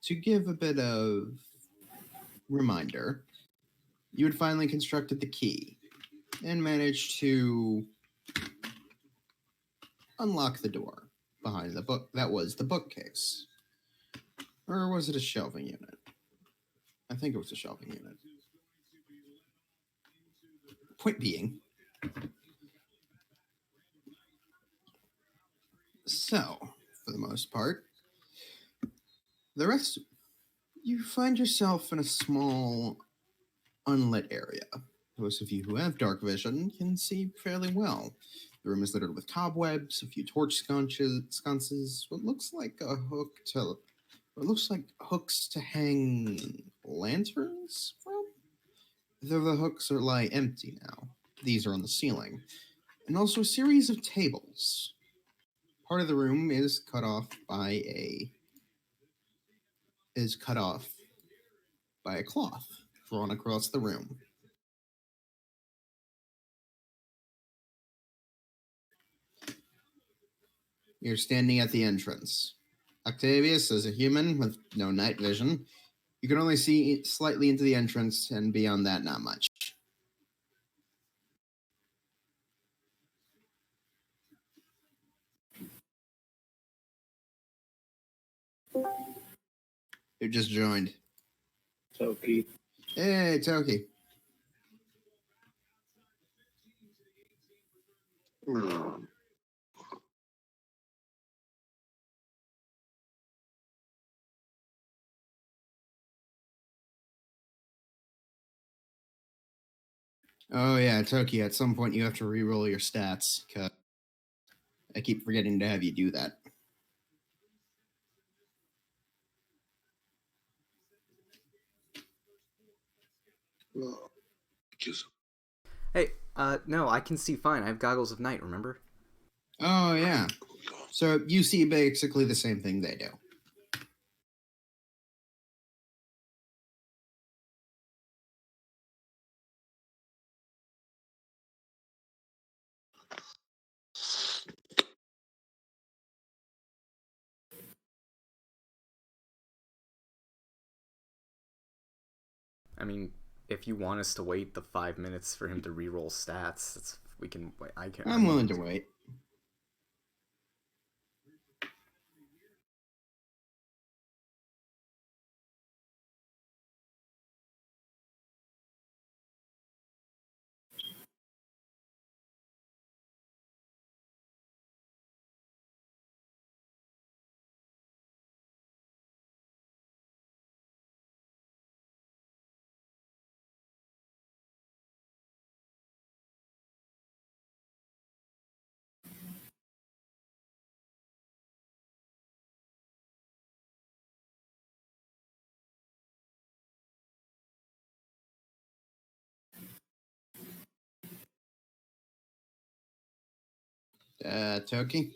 to give a bit of reminder, you had finally constructed the key and managed to unlock the door behind the book. That was the bookcase. Or was it a shelving unit? I think it was a shelving unit. Point being, so, for the most part, the rest, you find yourself in a small, unlit area. Those of you who have dark vision can see fairly well. The room is littered with cobwebs, a few torch sconces, what looks like hooks to hang lanterns from. Though the hooks lie empty now. These are on the ceiling, and also a series of tables. Part of the room is cut off by a cloth drawn across the room. You're standing at the entrance. Octavius, as a human with no night vision, you can only see slightly into the entrance, and beyond that, not much. You just joined. Toki. Hey, Toki. Oh yeah, Toki, at some point you have to re-roll your stats, because I keep forgetting to have you do that. Hey, no, I can see fine. I have goggles of night, remember? Oh yeah. So you see basically the same thing they do. I mean, if you want us to wait the 5 minutes for him to re-roll stats, we can wait. I'm willing to wait. Toki?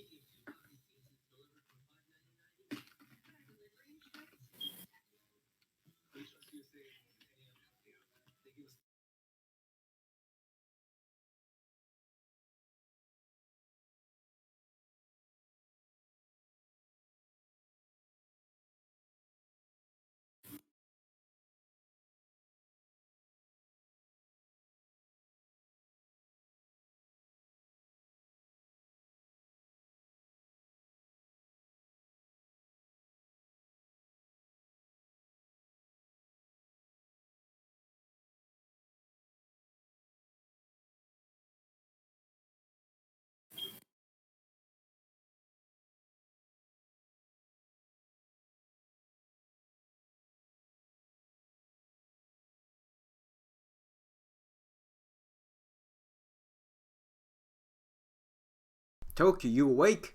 Toki, you awake?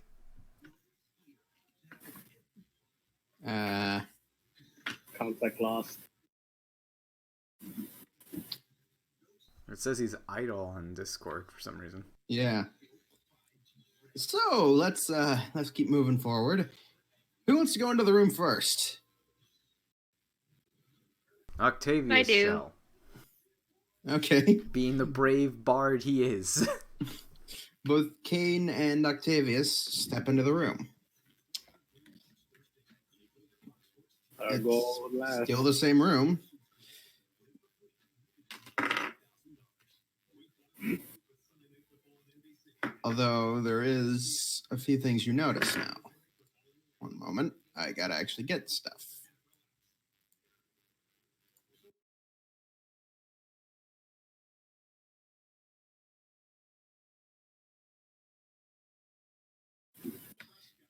Contact lost. It says he's idle on Discord for some reason. Yeah. So let's keep moving forward. Who wants to go into the room first? Octavius I do. shall. Okay. Being the brave bard he is. Both Kane and Octavius step into the room. Our It's goal last. still the same room. Although there is a few things you notice now. One moment. I gotta actually get stuff.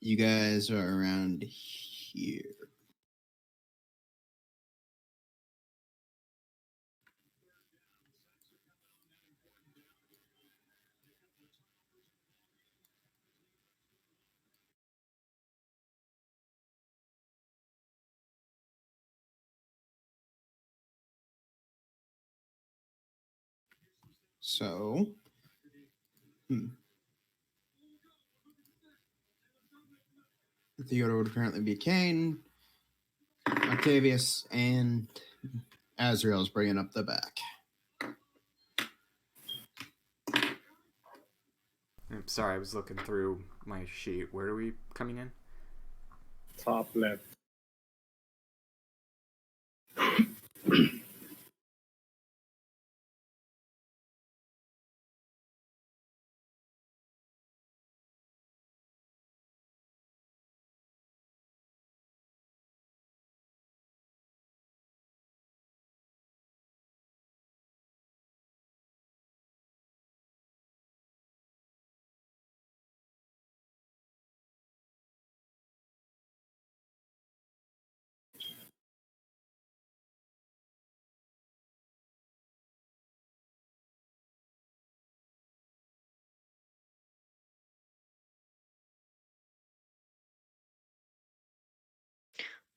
You guys are around here. So, Theodore would apparently be Kane, Octavius, and Azrael's bringing up the back. I'm sorry, I was looking through my sheet. Where are we coming in? Top left.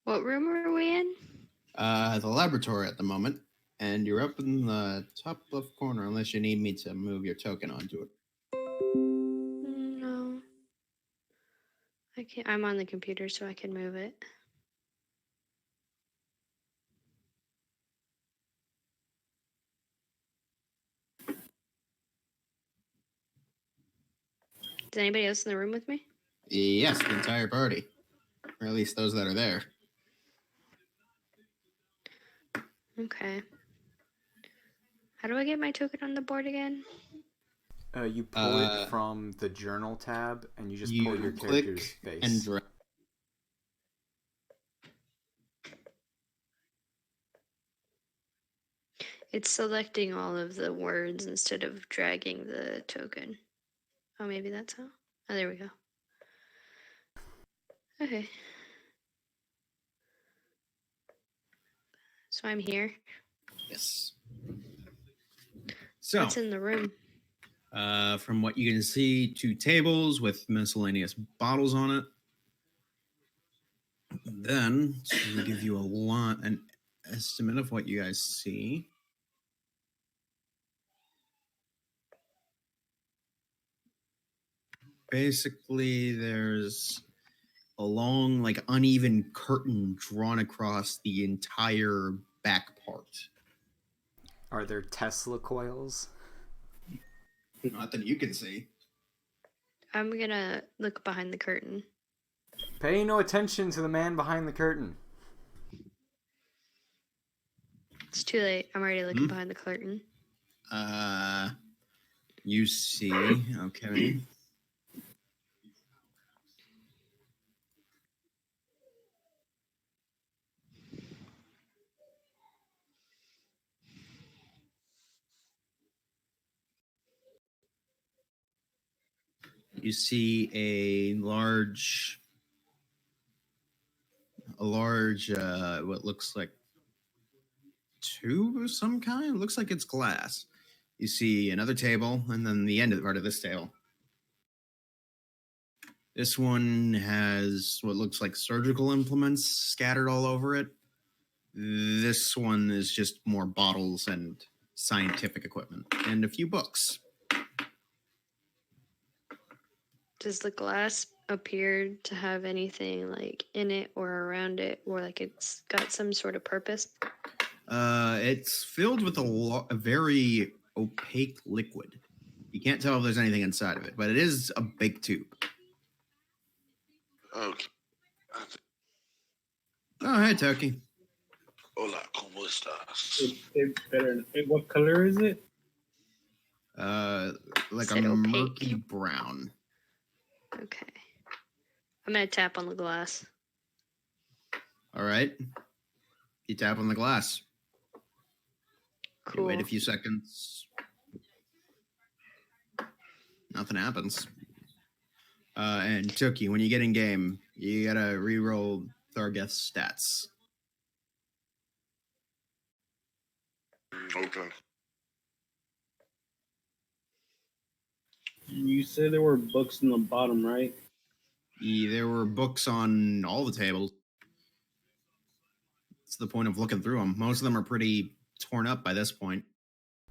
What room are we in? The laboratory at the moment, and you're up in the top left corner unless you need me to move your token onto it. No. I can't. I'm on the computer, so I can move it. Is anybody else in the room with me? Yes, the entire party. Or at least those that are there. Okay. How do I get my token on the board again? You pull it from the journal tab, and you just pull your character's face. And drag. It's selecting all of the words instead of dragging the token. Oh, maybe that's how? Oh, there we go. Okay. So I'm here. Yes. So, What's in the room? from what you can see, 2 tables with miscellaneous bottles on it. Then, to give you an estimate of what you guys see. Basically, there's a long, like, uneven curtain drawn across the entire back part. Are there Tesla coils? Not that you can see. I'm gonna look behind the curtain. Pay no attention to the man behind the curtain. It's too late. I'm already looking behind the curtain. You see, okay. You see a large, what looks like tube of some kind. It looks like it's glass. You see another table, and then the end of part of this table. This one has what looks like surgical implements scattered all over it. This one is just more bottles and scientific equipment, and a few books. Does the glass appear to have anything like in it or around it, or like it's got some sort of purpose? It's filled with a very opaque liquid. You can't tell if there's anything inside of it, but it is a big tube. Okay. Oh, hey, Turkey. Hola, ¿cómo estás? It's better. What color is it? Like Said a opaque. murky brown. Okay. I'm gonna tap on the glass. All right. You tap on the glass. You Cool. wait a few seconds. Nothing happens. And Tookie, when you get in game, you gotta re-roll Thargeth's stats. Okay. You said there were books in the bottom, right? There were books on all the tables. It's the point of looking through them. Most of them are pretty torn up by this point.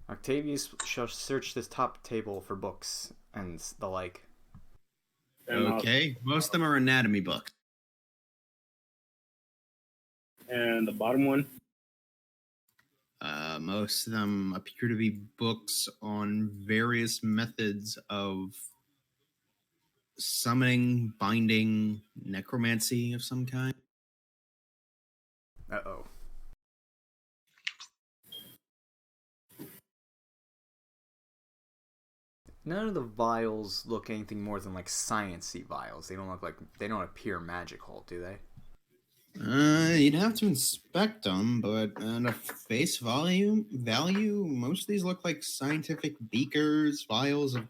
Octavius shall search this top table for books and the like. And Okay, most of them are anatomy books. And the bottom one. Most of them appear to be books on various methods of summoning, binding, necromancy of some kind. Uh-oh. None of the vials look anything more than like science-y vials. They don't appear magical, do they? You'd have to inspect them, but at a face value, most of these look like scientific beakers, vials of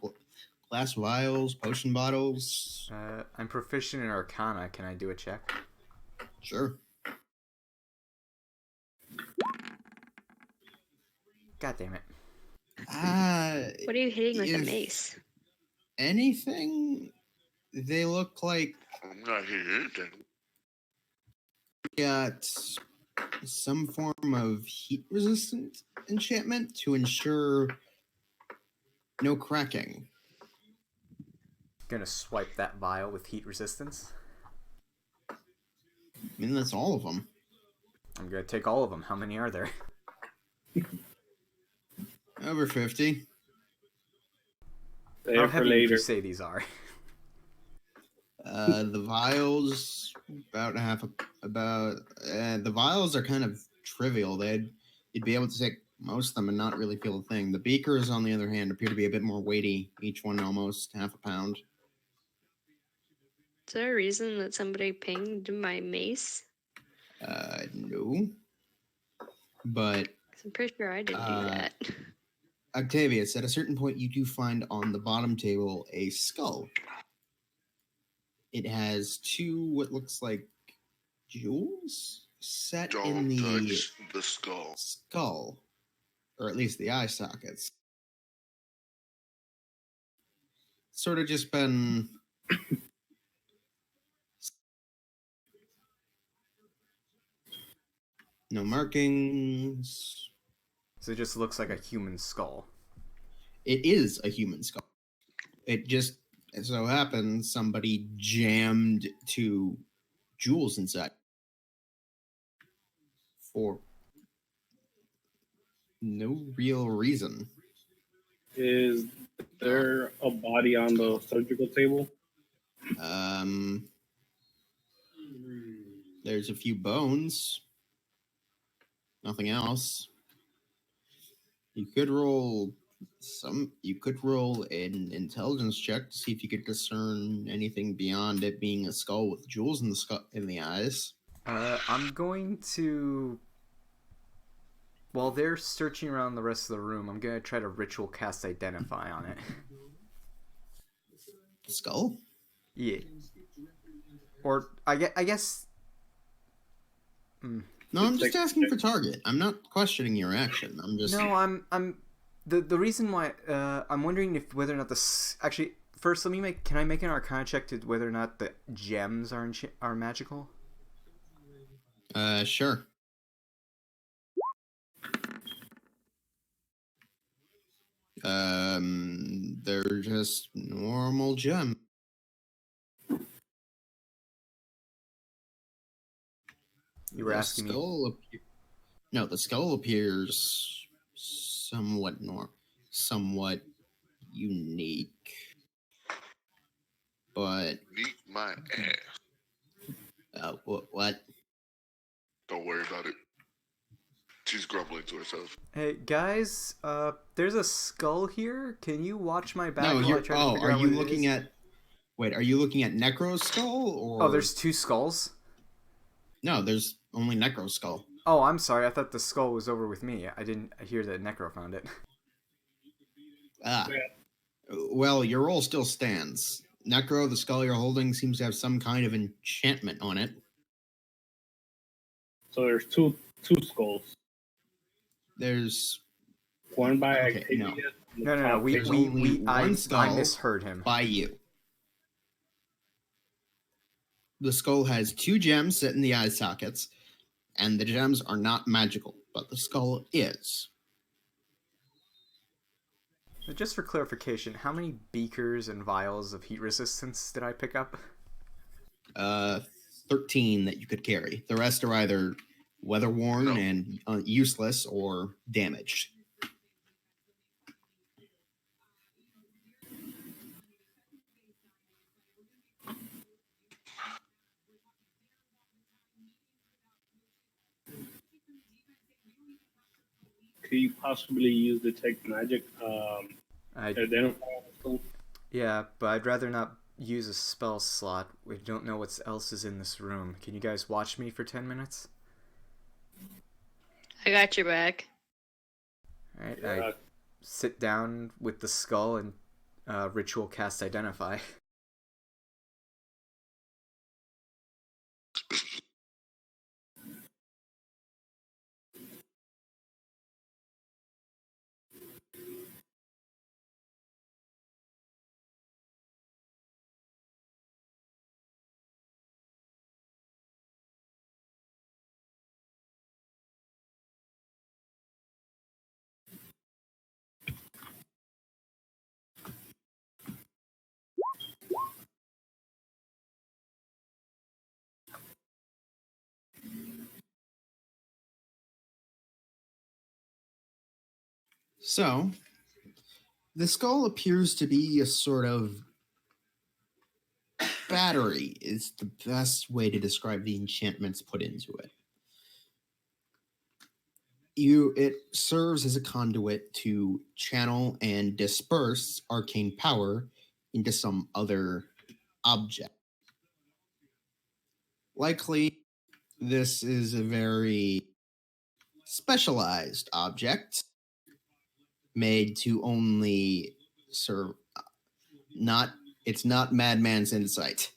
glass vials, potion bottles. I'm proficient in Arcana. Can I do a check? Sure. God damn it. What are you hitting with a if mace? Anything? They look like I'm not hitting anything. got some form of heat resistant enchantment to ensure no cracking. Gonna swipe that vial with heat resistance. I mean, that's all of them. I'm gonna take all of them. How many are there? Over 50. How There for heavy would you later. say these are? The vials the vials are kind of trivial. You'd be able to take most of them and not really feel a thing. The beakers, on the other hand, appear to be a bit more weighty. Each one almost half a pound. Is there a reason that somebody pinged my mace? No. But 'Cause I'm pretty sure I didn't do that. Octavius, at a certain point, you do find on the bottom table a skull. It has two what looks like jewels set in Don't the touch the skull. skull, or at least the eye sockets. Sort of just been no markings. So it just looks like a human skull. It is a human skull. It just so happens somebody jammed two jewels inside for no real reason. Is there a body on the surgical table? There's a few bones. Nothing else. You could roll an intelligence check to see if you could discern anything beyond it being a skull with jewels in the eyes. I'm going to... While they're searching around the rest of the room, I'm going to try to ritual cast Identify on it. Skull? Yeah. Or, I guess... No, I'm just asking for target. I'm not questioning your action. I'm just... No, I'm... The reason why... I'm wondering if whether or not the... Actually, first, can I make an Arcana check to whether or not the gems are magical? Sure. They're just normal gem. You were asking me... the skull appears somewhat unique. But Eat my ass. what? Don't worry about it. She's grumbling to herself. Hey guys, there's a skull here. Can you watch my back No, while I you're. try to Oh, figure are out you what it looking is? at? Wait, are you looking at Necro's skull or? Oh, there's two skulls. No, there's only Necro's skull. Oh, I'm sorry. I thought the skull was over with me. I didn't hear that Necro found it. Ah. Well, your roll still stands. Necro, the skull you're holding seems to have some kind of enchantment on it. So there's two skulls. There's One by Okay, Octavia. no. and the No. top We There's table. only one I skull misheard him. by you. The skull has 2 gems set in the eye sockets, and the gems are not magical, but the skull is. Just for clarification, how many beakers and vials of heat resistance did I pick up? 13 that you could carry. The rest are either weather worn No. and useless or damaged. Could you possibly use detect magic? Identify the skull? Yeah, but I'd rather not use a spell slot. We don't know what else is in this room. Can you guys watch me for 10 minutes? I got your back. Alright, Yeah. I sit down with the skull and ritual cast Identify. So, the skull appears to be a sort of battery, is the best way to describe the enchantments put into it. It serves as a conduit to channel and disperse arcane power into some other object. Likely, this is a very specialized object made to only serve it's not Madman's insight.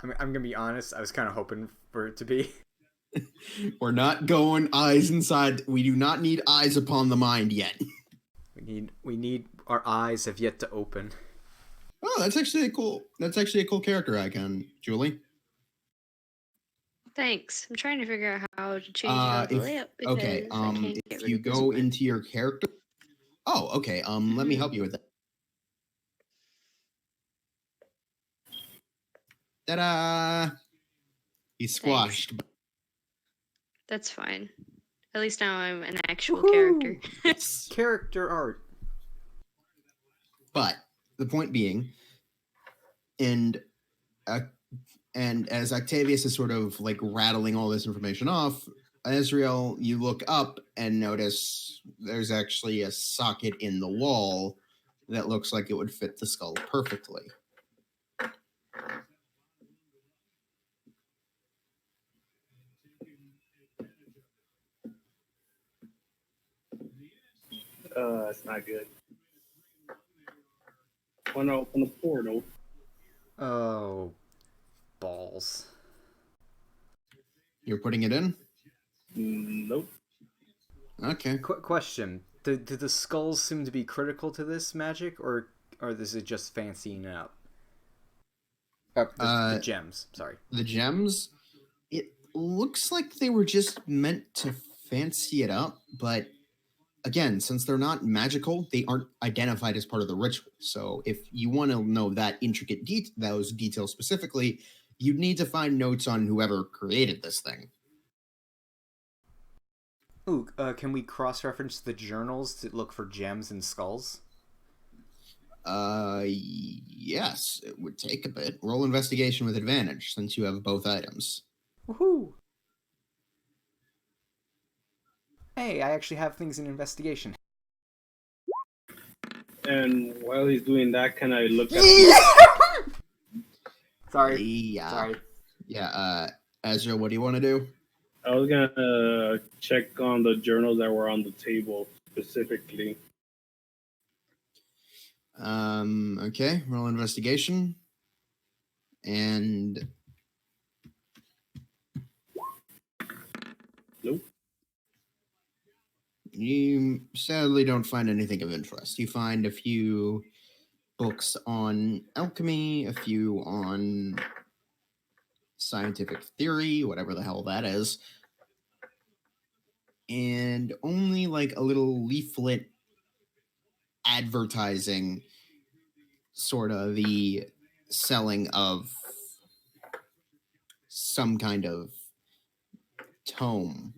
I'm gonna be honest, I was kind of hoping for it to be. We're not going eyes inside. We do not need eyes upon the mind yet. We need our eyes have yet to open. Oh, that's actually a cool character icon, Julie. Thanks. I'm trying to figure out how to change all the layout because Okay, I can't get if rid you of this go one. into your character. Oh, okay. Let me help you with that. Ta-da! He's squashed. That's fine. At least now I'm an actual Woohoo! character. Yes. Character art. But the point being, and as Octavius is sort of like rattling all this information off, Ezreal, you look up and notice there's actually a socket in the wall that looks like it would fit the skull perfectly. It's not good. Want to open the portal? Oh, balls. You're putting it in? Nope. Okay. Question: do the skulls seem to be critical to this magic, or is it just fancying it up? The gems. Sorry. The gems, it looks like they were just meant to fancy it up, but again, since they're not magical, they aren't identified as part of the ritual. So if you want to know that intricate those details specifically, you'd need to find notes on whoever created this thing. Ooh, can we cross-reference the journals to look for gems and skulls? Yes, it would take a bit. Roll investigation with advantage since you have both items. Woohoo! Hey, I actually have things in investigation. And while he's doing that, can I look at Sorry. Yeah. Sorry. Yeah, Ezra, what do you want to do? I was gonna check on the journals that were on the table specifically. Okay, roll investigation. And Nope. you sadly don't find anything of interest. You find a few books on alchemy, a few on scientific theory, whatever the hell that is, and only like a little leaflet advertising sort of the selling of some kind of tome.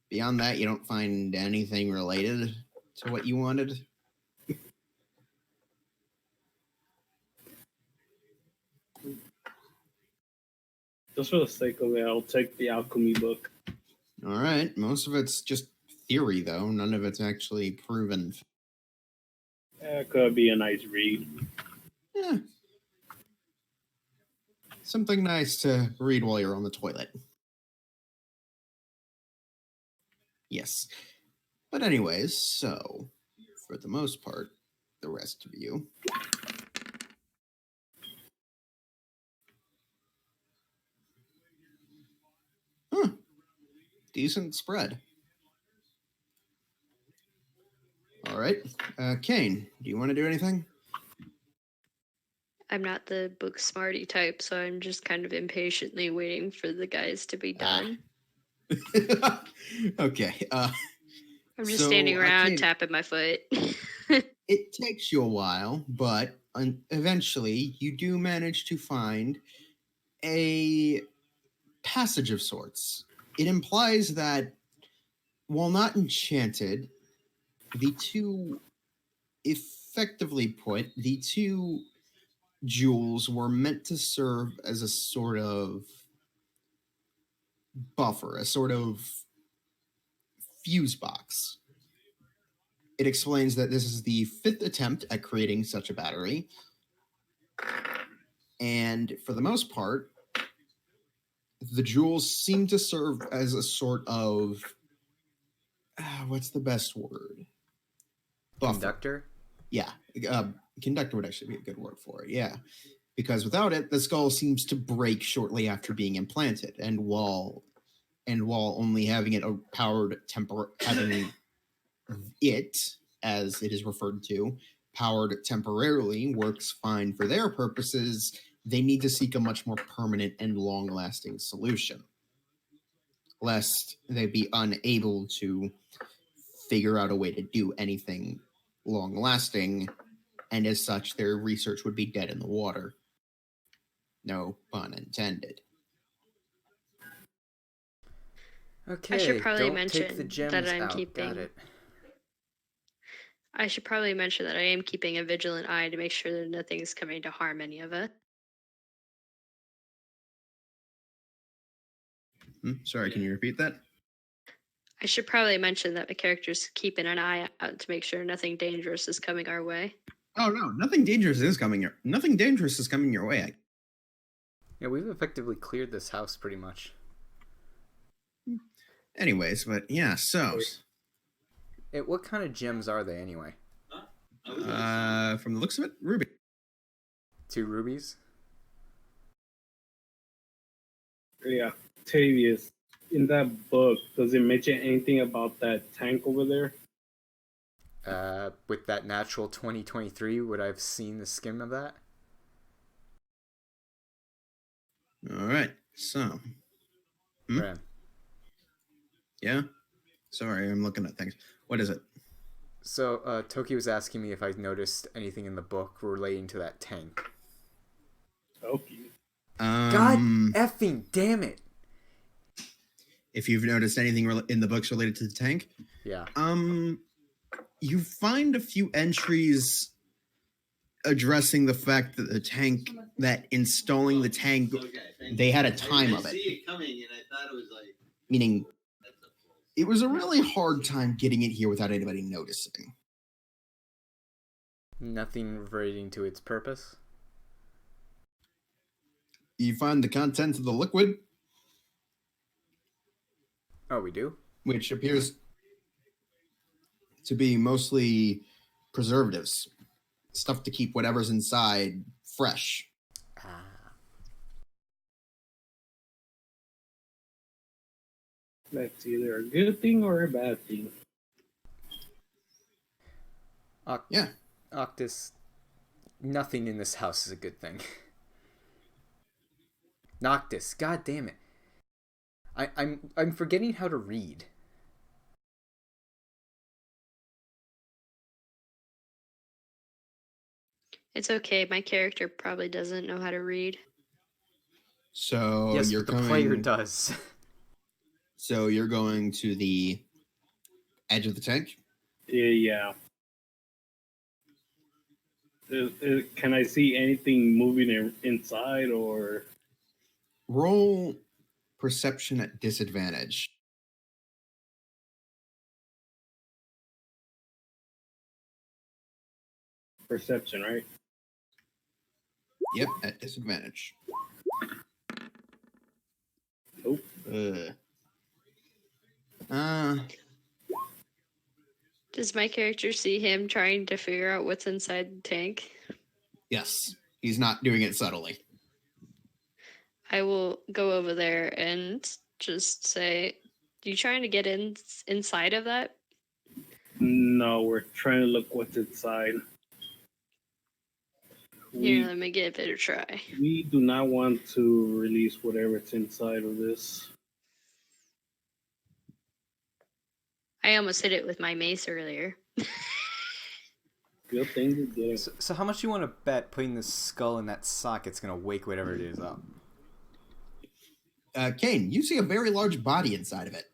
Beyond that, you don't find anything related to what you wanted. Just for the sake of it, I'll take the alchemy book. All right, most of it's just theory, though. None of it's actually proven. It could be a nice read. Yeah. Something nice to read while you're on the toilet. Yes. But anyways, so, for the most part, the rest of you. Huh. Decent spread. All right. Kane, do you want to do anything? I'm not the book smarty type, so I'm just kind of impatiently waiting for the guys to be done. Okay. I'm just so, standing around Kane, tapping my foot. it takes you a while, but eventually you do manage to find a passage of sorts. It implies that, while not enchanted, the two, effectively put, the two jewels were meant to serve as a sort of buffer, a sort of fuse box. It explains that this is the fifth attempt at creating such a battery, and for the most part, the jewels seem to serve as a sort of what's the best word? Buffer. Conductor? Yeah, conductor would actually be a good word for it. Yeah, because without it, the skull seems to break shortly after being implanted, and while only having it a powered having it, as it is referred to, powered temporarily works fine for their purposes, they need to seek a much more permanent and long-lasting solution, lest they be unable to figure out a way to do anything long-lasting, and as such, their research would be dead in the water. No pun intended. Okay, I should probably don't take the mention gems that I'm out. Got keeping. it. I should probably mention that I am keeping a vigilant eye to make sure that nothing's coming to harm any of us. Sorry, can you repeat that? I should probably mention that my character's keeping an eye out to make sure nothing dangerous is coming our way. Oh no, nothing dangerous is coming your way. Yeah, we've effectively cleared this house pretty much. Anyways, but yeah, so What kind of gems are they anyway? from the looks of it, ruby. 2 rubies? Yeah, Tavius, in that book, does it mention anything about that tank over there? With that natural 2023, would I have seen the skim of that? All right, so Ren. yeah, sorry, I'm looking at things. What is it? So, Toki was asking me if I noticed anything in the book relating to that tank. Okay. God effing damn it! If you've noticed anything in the books related to the tank, Yeah. you find a few entries addressing the fact that the tank, that installing the tank, they had a time of it. Meaning, it was a really hard time getting it here without anybody noticing. Nothing relating to its purpose? You find the contents of the liquid, Oh, we do? which appears to be mostly preservatives. Stuff to keep whatever's inside fresh. Ah. That's either a good thing or a bad thing. Yeah. Octus, nothing in this house is a good thing. Noctis, god damn it. I'm forgetting how to read. It's okay. My character probably doesn't know how to read. So Yes, you're but the coming, player does. So you're going to the edge of the tank? Yeah. Can I see anything moving inside or? Roll perception at disadvantage. Perception, right? Yep, at disadvantage. Nope. Does my character see him trying to figure out what's inside the tank? Yes. He's not doing it subtly. I will go over there and just say, "You trying to get inside of that?" No, we're trying to look what's inside. Here, let me give it a try. We do not want to release whatever's inside of this. I almost hit it with my mace earlier. Good thing you did. So how much do you want to bet putting the skull in that socket's gonna wake whatever it is up? Kane, you see a very large body inside of it.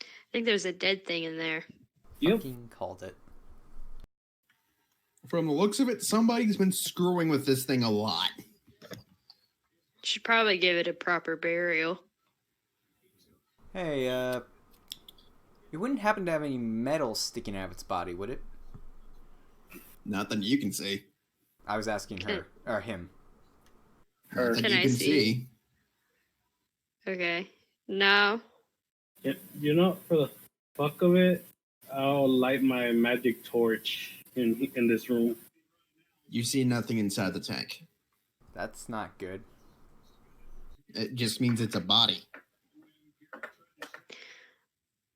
I think there's a dead thing in there. Yep. Fucking called it. From the looks of it, somebody's been screwing with this thing a lot. Should probably give it a proper burial. Hey, it wouldn't happen to have any metal sticking out of its body, would it? Not that you can see. I was asking her, or him. Her. Not that Can you I can see? Okay. No. You know, for the fuck of it, I'll light my magic torch in this room. You see nothing inside the tank. That's not good. It just means it's a body.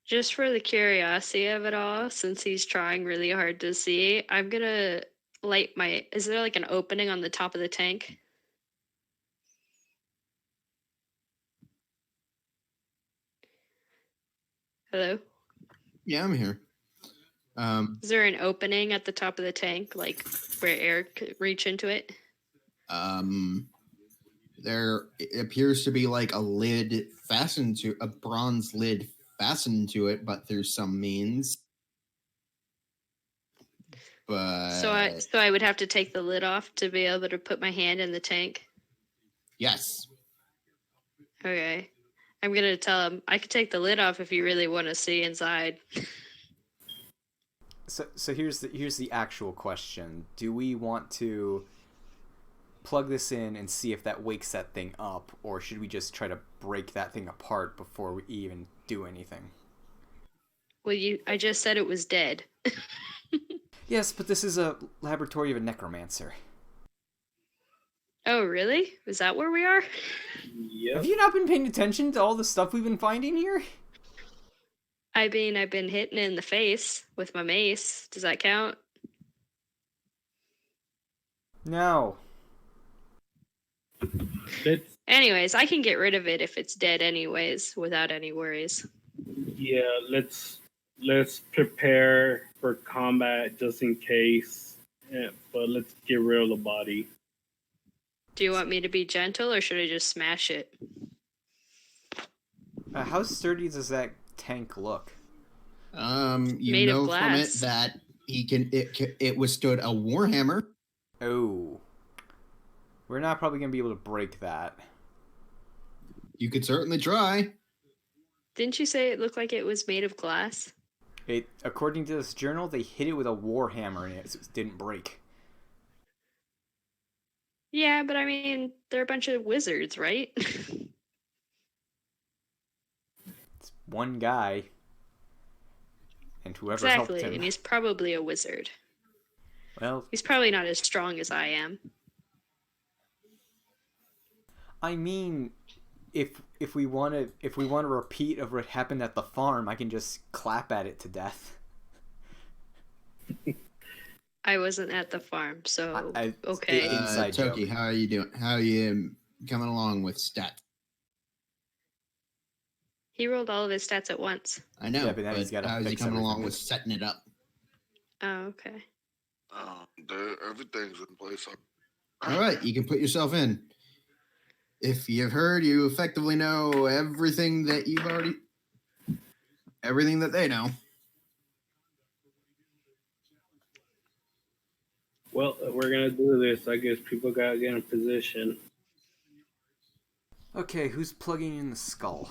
Just for the curiosity of it all, since he's trying really hard to see, I'm gonna light my... Is there like an opening on the top of the tank? Hello? Yeah, I'm here. Is there an opening at the top of the tank, like where air could reach into it? There appears to be like a lid fastened to a bronze lid fastened to it, but through some means. But So I would have to take the lid off to be able to put my hand in the tank. yes, Okay. I'm gonna tell him I could take the lid off if you really want to see inside. So here's the actual question. Do we want to plug this in and see if that wakes that thing up, or should we just try to break that thing apart before we even do anything? Well, I just said it was dead. Yes, but this is a laboratory of a necromancer. Oh, really? Is that where we are? Yep. Have you not been paying attention to all the stuff we've been finding here? I mean, I've been hitting it in the face with my mace. Does that count? No. Anyways, I can get rid of it if it's dead anyways, without any worries. Yeah, let's prepare for combat just in case. Yeah, but let's get rid of the body. Do you want me to be gentle, or should I just smash it? How sturdy does that tank look? you Made of know from it glass. that it withstood a warhammer. Oh. We're not probably going to be able to break that. You could certainly try. Didn't you say it looked like it was made of glass? According to this journal, they hit it with a war hammer and it didn't break. Yeah, but I mean, they're a bunch of wizards, right? It's one guy. And whoever helped Exactly, him. and he's probably a wizard. Well, He's probably not as strong as I am. I mean, if we want to repeat of what happened at the farm, I can just clap at it to death. I wasn't at the farm, so okay. Inside Toki, joke. how are you doing? How are you coming along with stats? He rolled all of his stats at once. I know, Yeah, but now he's gotta how's he fix coming along everything. with setting it up? Oh, okay. Everything's in place. All right, you can put yourself in. If you've heard, you effectively know everything that they know. Well, we're gonna do this. I guess people gotta get in position. Okay, who's plugging in the skull?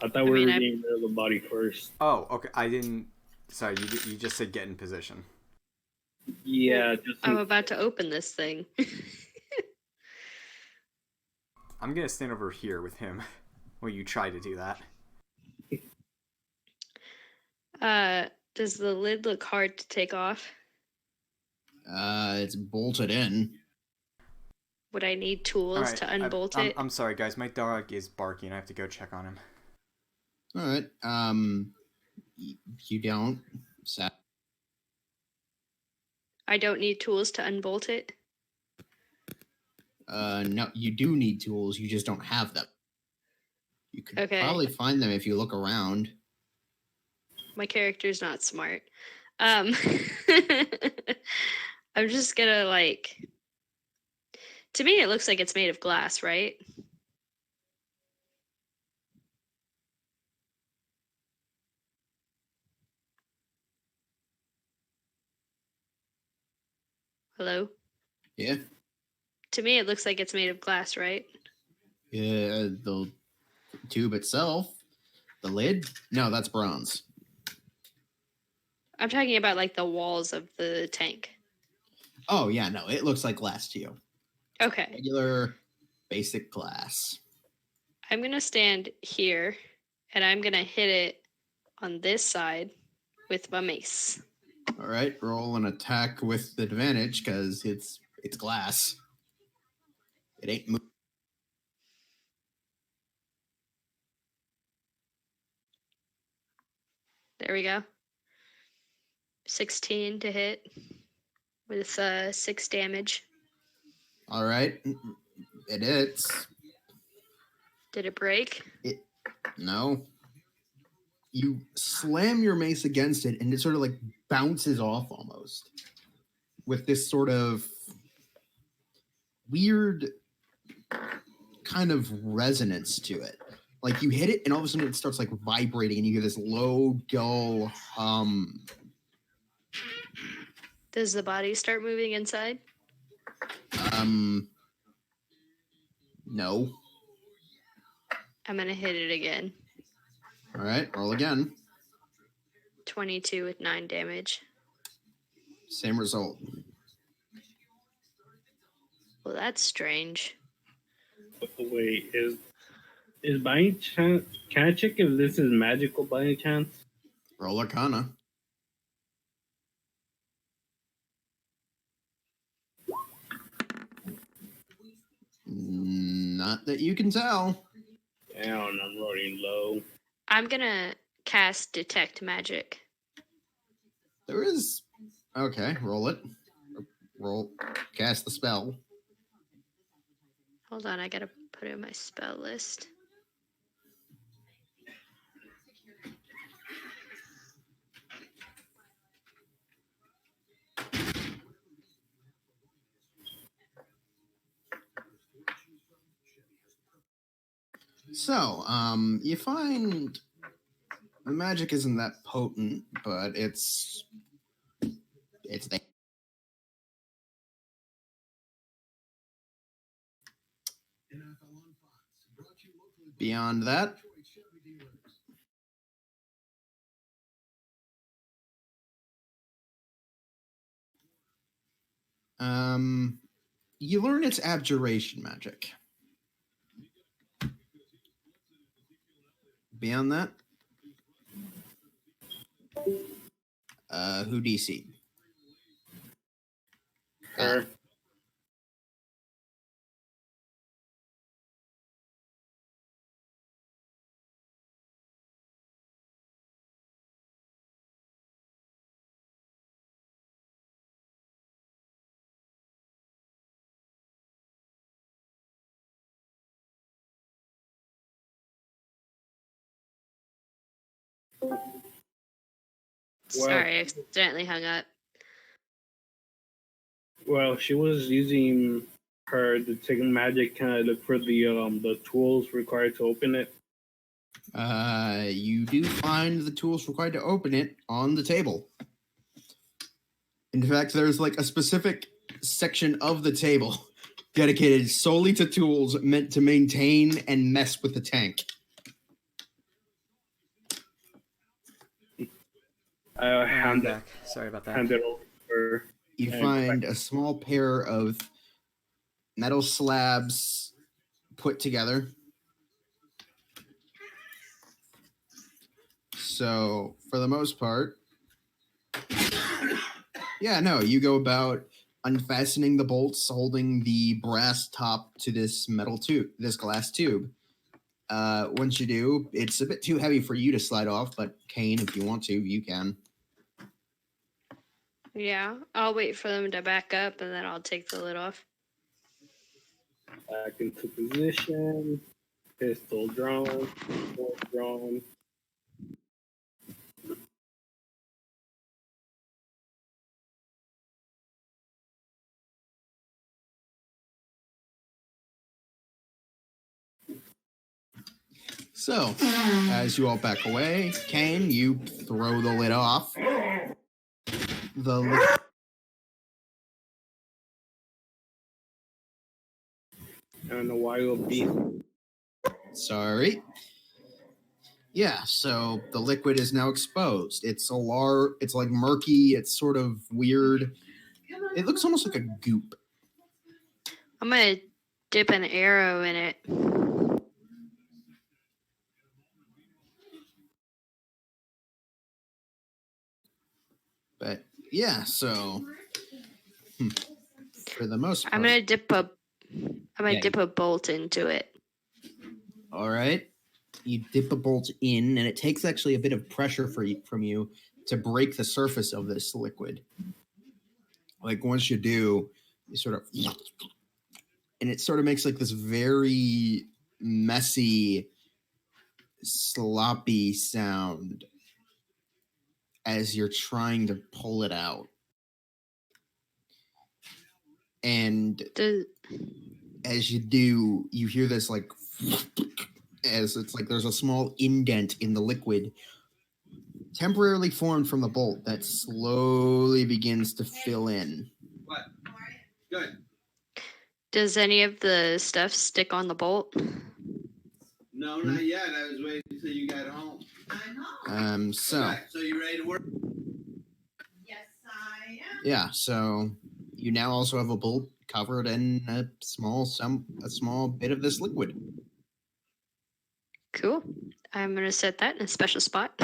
I thought we were getting rid of the body first. Oh, okay. I didn't. Sorry, you just said get in position. Yeah, I'm about to open this thing. I'm gonna stand over here with him while you try to do that. Does the lid look hard to take off? It's bolted in. Would I need tools to unbolt it? I'm sorry, guys. My dog is barking. I have to go check on him. All right. You don't. I don't need tools to unbolt it. No, you do need tools. You just don't have them. You could probably find them if you look around. My character's not smart. I'm just gonna to me it looks like it's made of glass, right? Hello? Yeah. To me it looks like it's made of glass, right? Yeah, the tube itself, the lid? No, that's bronze. I'm talking about like the walls of the tank. Oh, yeah, no, it looks like glass to you. Okay. Regular, basic glass. I'm going to stand here and I'm going to hit it on this side with my mace. All right, roll an attack with advantage because it's glass. It ain't moving. There we go. 16 to hit with 6 damage. All right, it hits. Did it break? No. You slam your mace against it, and it sort of like bounces off almost with this sort of weird kind of resonance to it. Like you hit it, and all of a sudden it starts like vibrating, and you hear this low, dull hum. Does the body start moving inside? No. I'm going to hit it again. All right, roll again. 22 with 9 damage. Same result. Well, that's strange. Wait, is by any chance? Can I check if this is magical by any chance? Roll Arcana. Not that you can tell. Damn, I'm rolling low. I'm going to cast Detect Magic. There is. Okay, roll it. Roll. Cast the spell. Hold on, I got to put it in my spell list. So, you find the magic isn't that potent, but it's there. Beyond that, you learn its abjuration magic. Beyond that, who DC? Her. Sorry, I accidentally hung up. Well, she was using her detect magic kind of look for the tools required to open it. You do find the tools required to open it on the table. In fact, there's like a specific section of the table dedicated solely to tools meant to maintain and mess with the tank. Hand back. Sorry about that. Hand it over. You find a small pair of metal slabs put together. So, for the most part, you go about unfastening the bolts holding the brass top to this metal tube, this glass tube. Once you do, it's a bit too heavy for you to slide off, but Kane, if you want to, you can. Yeah, I'll wait for them to back up and then I'll take the lid off. Back into position. Pistol drawn. So, as you all back away, Kane, you throw the lid off. The lid. And a wild beast. Sorry. Yeah, so the liquid is now exposed. It's like murky, it's sort of weird. It looks almost like a goop. I'm gonna dip an arrow in it. But yeah, so for the most part, I'm gonna dip a bolt into it. All right. You dip a bolt in, and it takes actually a bit of pressure from you to break the surface of this liquid. Like once you do, you sort of, and it sort of makes like this very messy, sloppy sound as you're trying to pull it out. And as you do, you hear this like, as it's like there's a small indent in the liquid temporarily formed from the bolt that slowly begins to fill in. What? Good. Does any of the stuff stick on the bolt? No, not yet. I was waiting until you got home. I know. So. Okay, so you ready to work? Yes, I am. Yeah, so you now also have a bolt covered in a small bit of this liquid. Cool. I'm gonna set that in a special spot,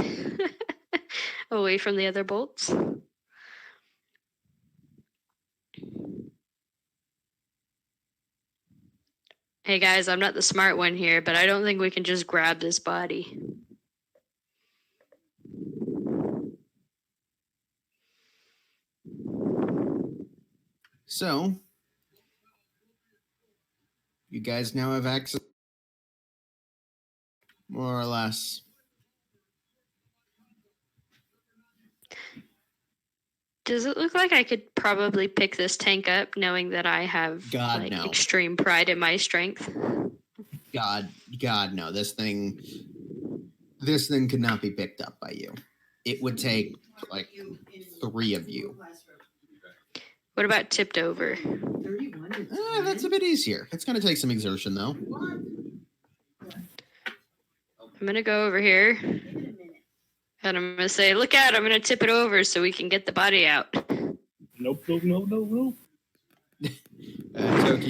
away from the other bolts. Hey guys, I'm not the smart one here, but I don't think we can just grab this body. So, you guys now have access, more or less. Does it look like I could probably pick this tank up, knowing that I have No. extreme pride in my strength? God, no. This thing could not be picked up by you. It would take like 3 of you. What about tipped over? That's a bit easier. It's going to take some exertion, though. I'm gonna go over here. And I'm gonna say, look out, I'm gonna tip it over so we can get the body out. Nope. Toki,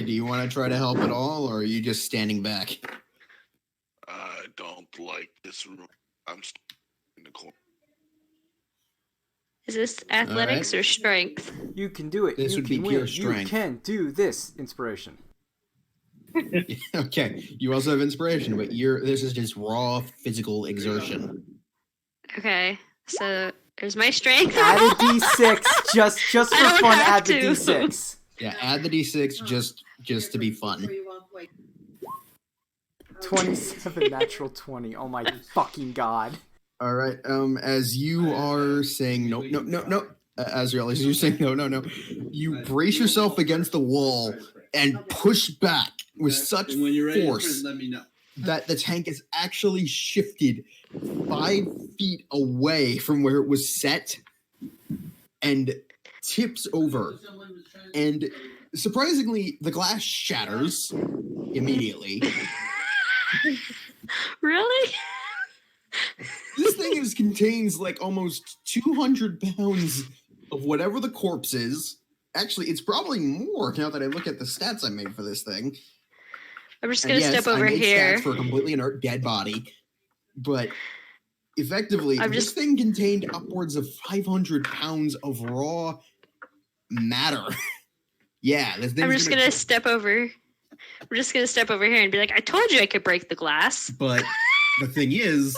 do you want to try to help at all, or are you just standing back? I don't like this room. I'm in the corner. Is this athletics or strength? You can do it. This you would can be pure win. strength. You can do this. Inspiration. Okay, you also have inspiration, but this is just raw physical exertion. Okay, so there's my strength. Add a d6 just for I don't fun. have Add the to. d6. Yeah, add the d6 just to be fun. 27 natural 20. Oh my fucking god. All right. As you are saying no, Azrael, as you're saying no, you brace yourself against the wall and push back with such And when you're ready to force print, let me know. that the tank is actually shifted 5 feet away from where it was set and tips over. And surprisingly, the glass shatters immediately. Really? This thing contains like almost 200 pounds of whatever the corpse is. Actually, it's probably more now that I look at the stats I made for this thing. I'm just gonna step over I made here. stats for a completely inert dead body, but effectively, I'm this just- thing contained upwards of 500 pounds of raw matter. Yeah, this thing's I'm just gonna step over. We're just gonna step over here and be like, I told you I could break the glass. But the thing is,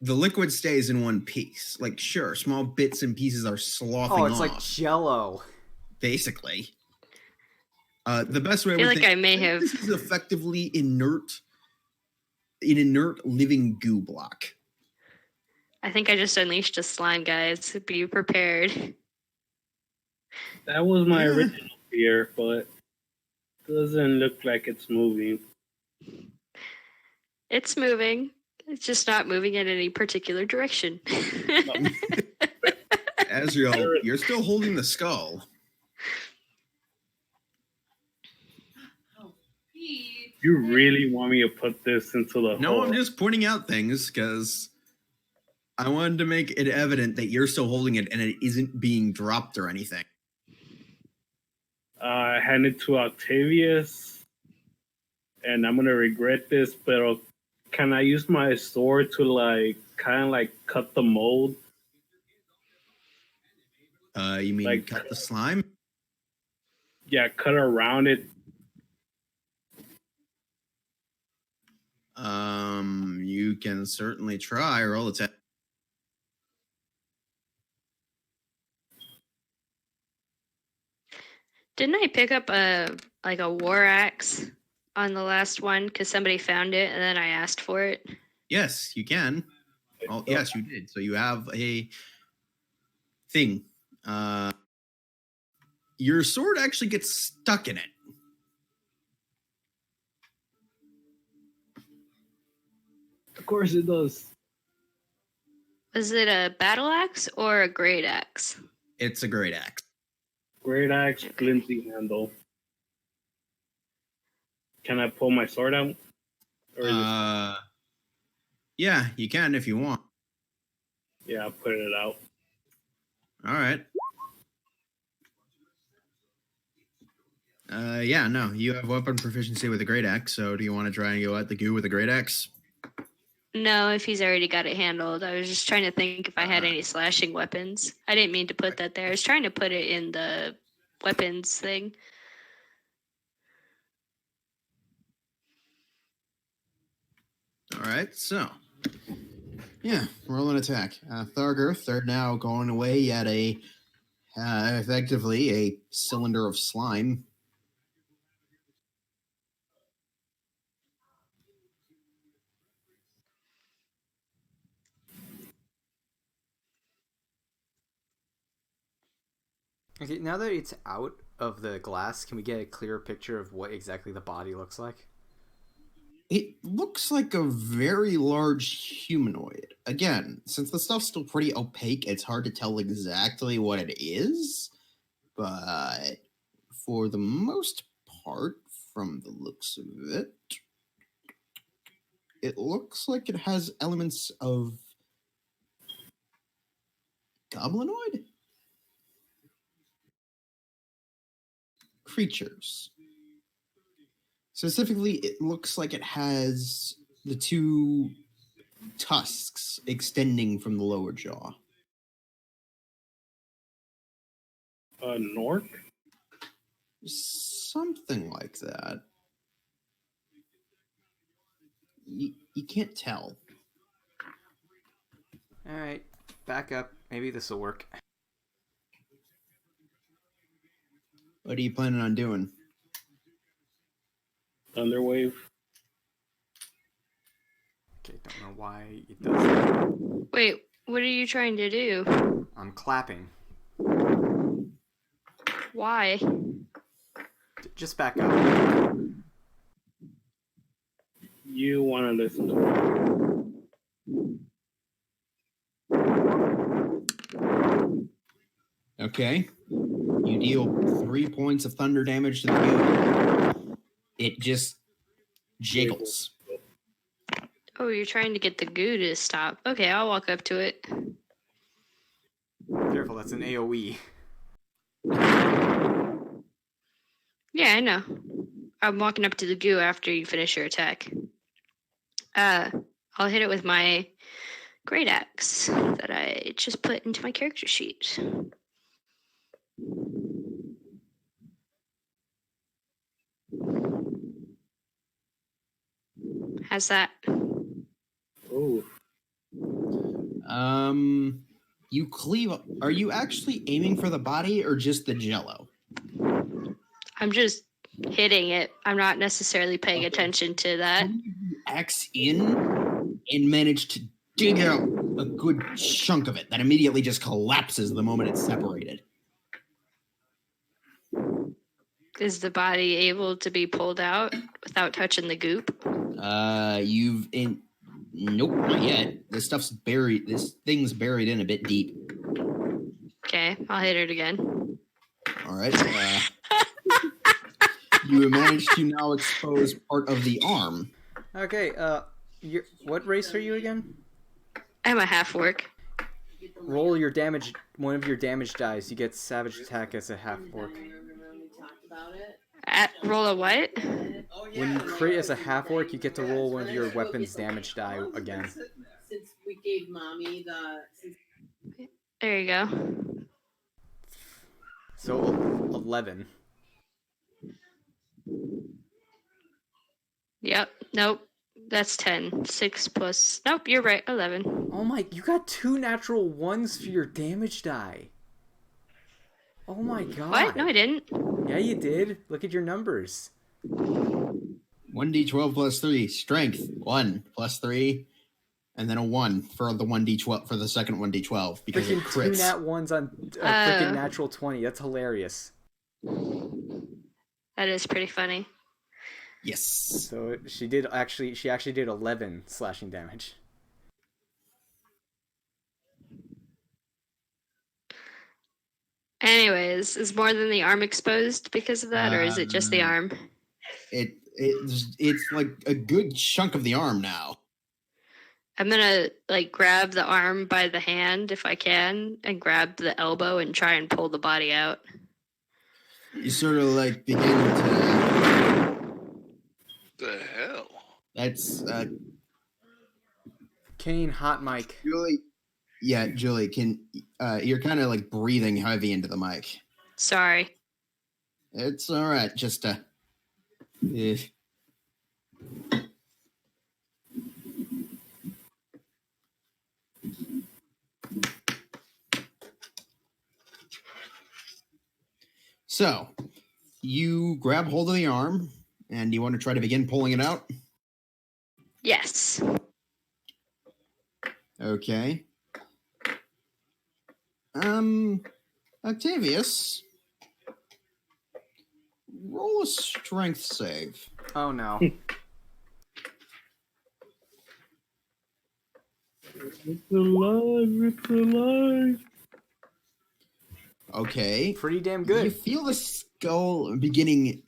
the liquid stays in one piece. Like, sure, small bits and pieces are sloughing off. Oh, it's like Jello. Basically. The best way I feel like I may have. This is effectively an inert living goo block. I think I just unleashed a slime, guys. Be prepared. That was my original fear, but doesn't look like it's moving. It's moving. It's just not moving in any particular direction. Azrael, you're still holding the skull. You really want me to put this into the No, hole? I'm just pointing out things because I wanted to make it evident that you're still holding it and it isn't being dropped or anything. Hand it to Octavius, and I'm gonna regret this, but can I use my sword to kind of cut the mold? You mean cut the slime? Yeah, cut around it. You can certainly try. Roll a 10. Didn't I pick up a war axe on the last one because somebody found it and then I asked for it? Yes, you can. Oh, yes, you did. So you have a thing. Your sword actually gets stuck in it. Of course it does. Was it a battle axe or a great axe? It's a great axe. Great axe, flinty handle. Can I pull my sword out? Or is Yeah, you can if you want. yeah, I'll put it out. All right. Yeah, no, you have weapon proficiency with a great axe. So, do you want to try and go at the goo with a great axe? No, if he's already got it handled. I was just trying to think if I had any slashing weapons. I didn't mean to put that there. I was trying to put it in the weapons thing. All right, so yeah, roll an attack. Thargarth, they're now going away at effectively a cylinder of slime. Okay, now that it's out of the glass, can we get a clearer picture of what exactly the body looks like? It looks like a very large humanoid. Again, since the stuff's still pretty opaque, it's hard to tell exactly what it is. But for the most part, from the looks of it, it looks like it has elements of goblinoid creatures. Specifically, it looks like it has the two tusks extending from the lower jaw. Nork? Something like that. You can't tell. All right, back up. Maybe this will work. What are you planning on doing? Thunderwave. Okay, don't know why it does that. Wait, what are you trying to do? I'm clapping. Why? Just back up. You want to listen to it. Okay. You deal 3 points of thunder damage to the goo. It just jiggles. Oh, you're trying to get the goo to stop. Okay, I'll walk up to it. Careful, that's an AoE. Yeah, I know. I'm walking up to the goo after you finish your attack. I'll hit it with my great axe that I just put into my character sheet. How's that? Oh. You cleave. Are you actually aiming for the body or just the jello? I'm just hitting it. I'm not necessarily paying attention to that. Axe in and manage to dig out a good chunk of it that immediately just collapses the moment it's separated. Is the body able to be pulled out without touching the goop? Nope, not yet. This stuff's buried. This thing's buried in a bit deep. Okay, I'll hit it again. All right. You managed to now expose part of the arm. Okay, what race are you again? I'm a half-orc. Roll your damage, one of your damage dice. You get savage attack as a half-orc. Roll a what? When you crit as a half-orc, you get to roll one of your weapon's damage die again. Since we gave mommy the... There you go. So 11. Yep. Nope. That's 10. 6 plus... Nope, you're right. 11. Oh my, you got 2 natural 1s for your damage die. Oh my god. What? No, I didn't. Yeah, you did. Look at your numbers. 1d12 plus 3. Strength, 1 plus 3. And then a 1 for the 1d12 for the second 1d12 because Freaking it crits. 2 nat 1s on a freaking natural 20. That's hilarious. That is pretty funny. Yes. So she actually did 11 slashing damage. Anyways, is more than the arm exposed because of that, or is it just the arm? It's like a good chunk of the arm now. I'm gonna grab the arm by the hand if I can, and grab the elbow and try and pull the body out. You sort of begin to. The hell? That's Kane, hot mic. Julie. Yeah, Julie, you're kind of breathing heavy into the mic. Sorry. It's all right. Just So, you grab hold of the arm, and you want to try to begin pulling it out? Yes. Okay. Octavius, roll a strength save. Oh no. It's alive, it's alive. Okay. Pretty damn good. You feel the skull beginning,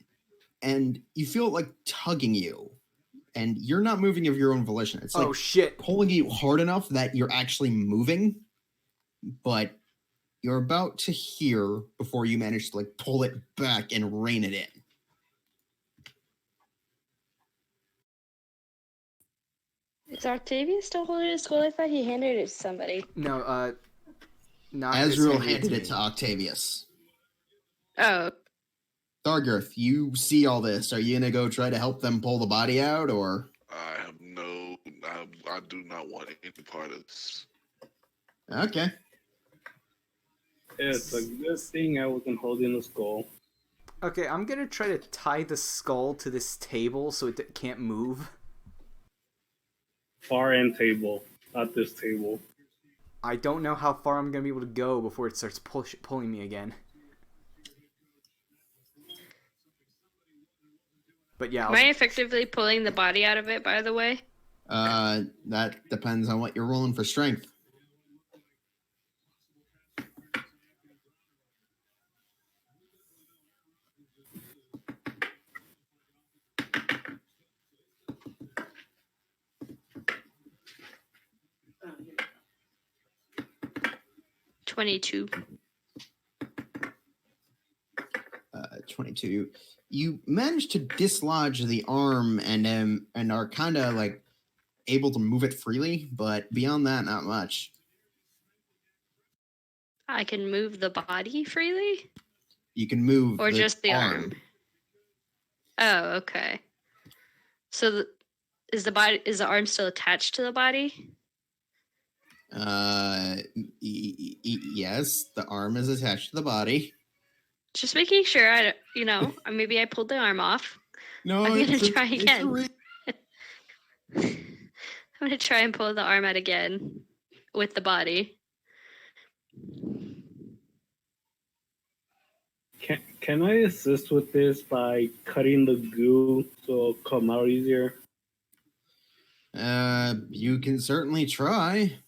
and you feel it tugging you. and you're not moving of your own volition. It's like shit. pulling you hard enough that you're actually moving, but you're about to hear before you manage to like pull it back and rein it in. Is Octavius still holding his skull? I thought he handed it to somebody. No, not Azrael handed it to Octavius. Oh. Thargirth, you see all this. Are you gonna go try to help them pull the body out, or? I do not want any part of this. Okay. It's a good thing I wasn't holding the skull. Okay, I'm gonna try to tie the skull to this table so it can't move. Far end table, not this table. I don't know how far I'm gonna be able to go before it starts pulling me again. But yeah. Am I effectively pulling the body out of it, by the way? That depends on what you're rolling for strength. — 22. 22. You managed to dislodge the arm and are kind of like able to move it freely, but beyond that, not much. I can move the body freely? You can move or just the arm? Oh, okay. So is the arm still attached to the body? Yes, the arm is attached to the body. Just making sure maybe I pulled the arm off. No, I'm gonna try again. I'm gonna try and pull the arm out again with the body. Can I assist with this by cutting the goo so it'll come out easier? You can certainly try.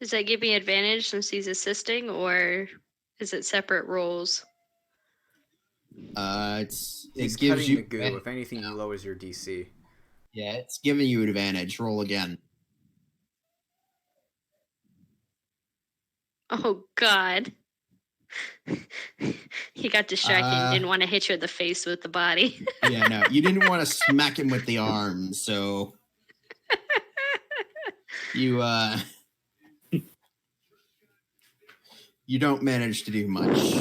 Does that give me advantage since he's assisting, or is it separate roles? He's gives cutting you the goo. If anything, he lowers your DC. Yeah, it's giving you advantage. Roll again. Oh God. He got distracted and didn't want to hit you in the face with the body. Yeah, no, you didn't want to smack him with the arm, so you you don't manage to do much.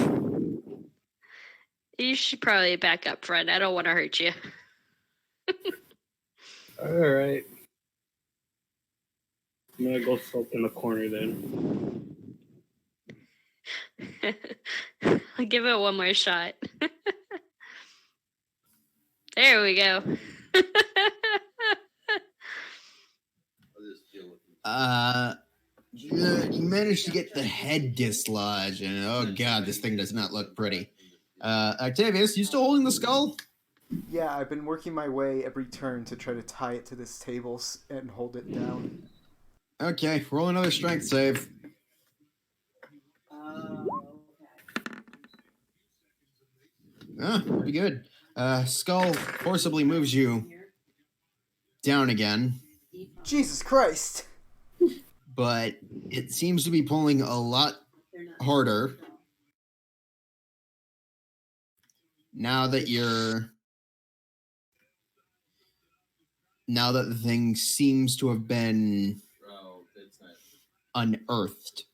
You should probably back up, friend. I don't want to hurt you. All right. I'm gonna go sulk in the corner then. I'll give it one more shot. There we go. You managed to get the head dislodged, and oh god, this thing does not look pretty. Octavius, you still holding the skull? Yeah, I've been working my way every turn to try to tie it to this table and hold it down. Okay, roll another strength save. Pretty good. Skull forcibly moves you down again. Jesus Christ! But it seems to be pulling a lot harder now that the thing seems to have been unearthed.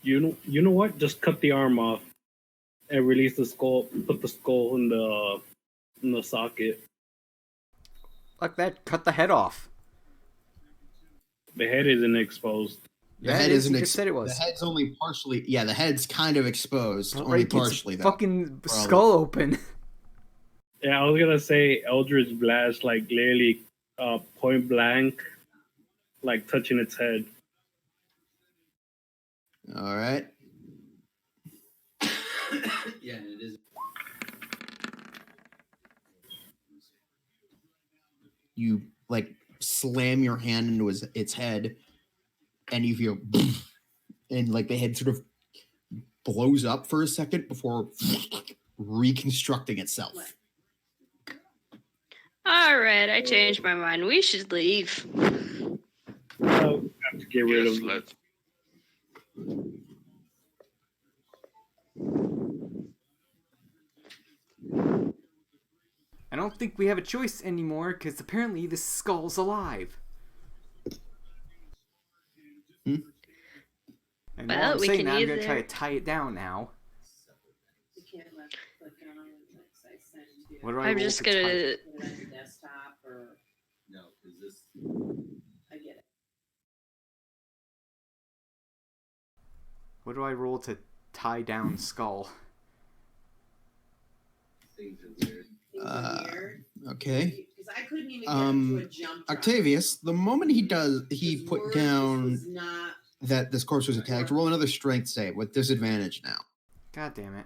You know what? Just cut the arm off and release the skull. Put the skull in the socket. Like that, cut the head off. The head isn't exposed. The head isn't. You just said it was. The head's only partially. Yeah, the head's kind of exposed. Only partially. Though. Fucking skull open. Yeah, I was gonna say Eldritch Blast, like literally, point blank, like touching its head. All right. Yeah, it is. You like slam your hand into its head, and you feel, and like the head sort of blows up for a second before reconstructing itself. All right, I changed my mind. We should leave. Have to get rid Yes, of. let's. I don't think we have a choice anymore because apparently this skull's alive. And while Well, I'm we saying can that, I'm going to try either- to tie it down now. What do I I'm roll just to tie it? gonna. Put it on your desktop or no, because this. I get it. What do I roll to tie down skull? Things are weird. Okay. Because I couldn't even get him to a jump drive. Octavius, the moment he His put words down was not. that this corpse was attacked, roll another strength save with disadvantage now. God damn it.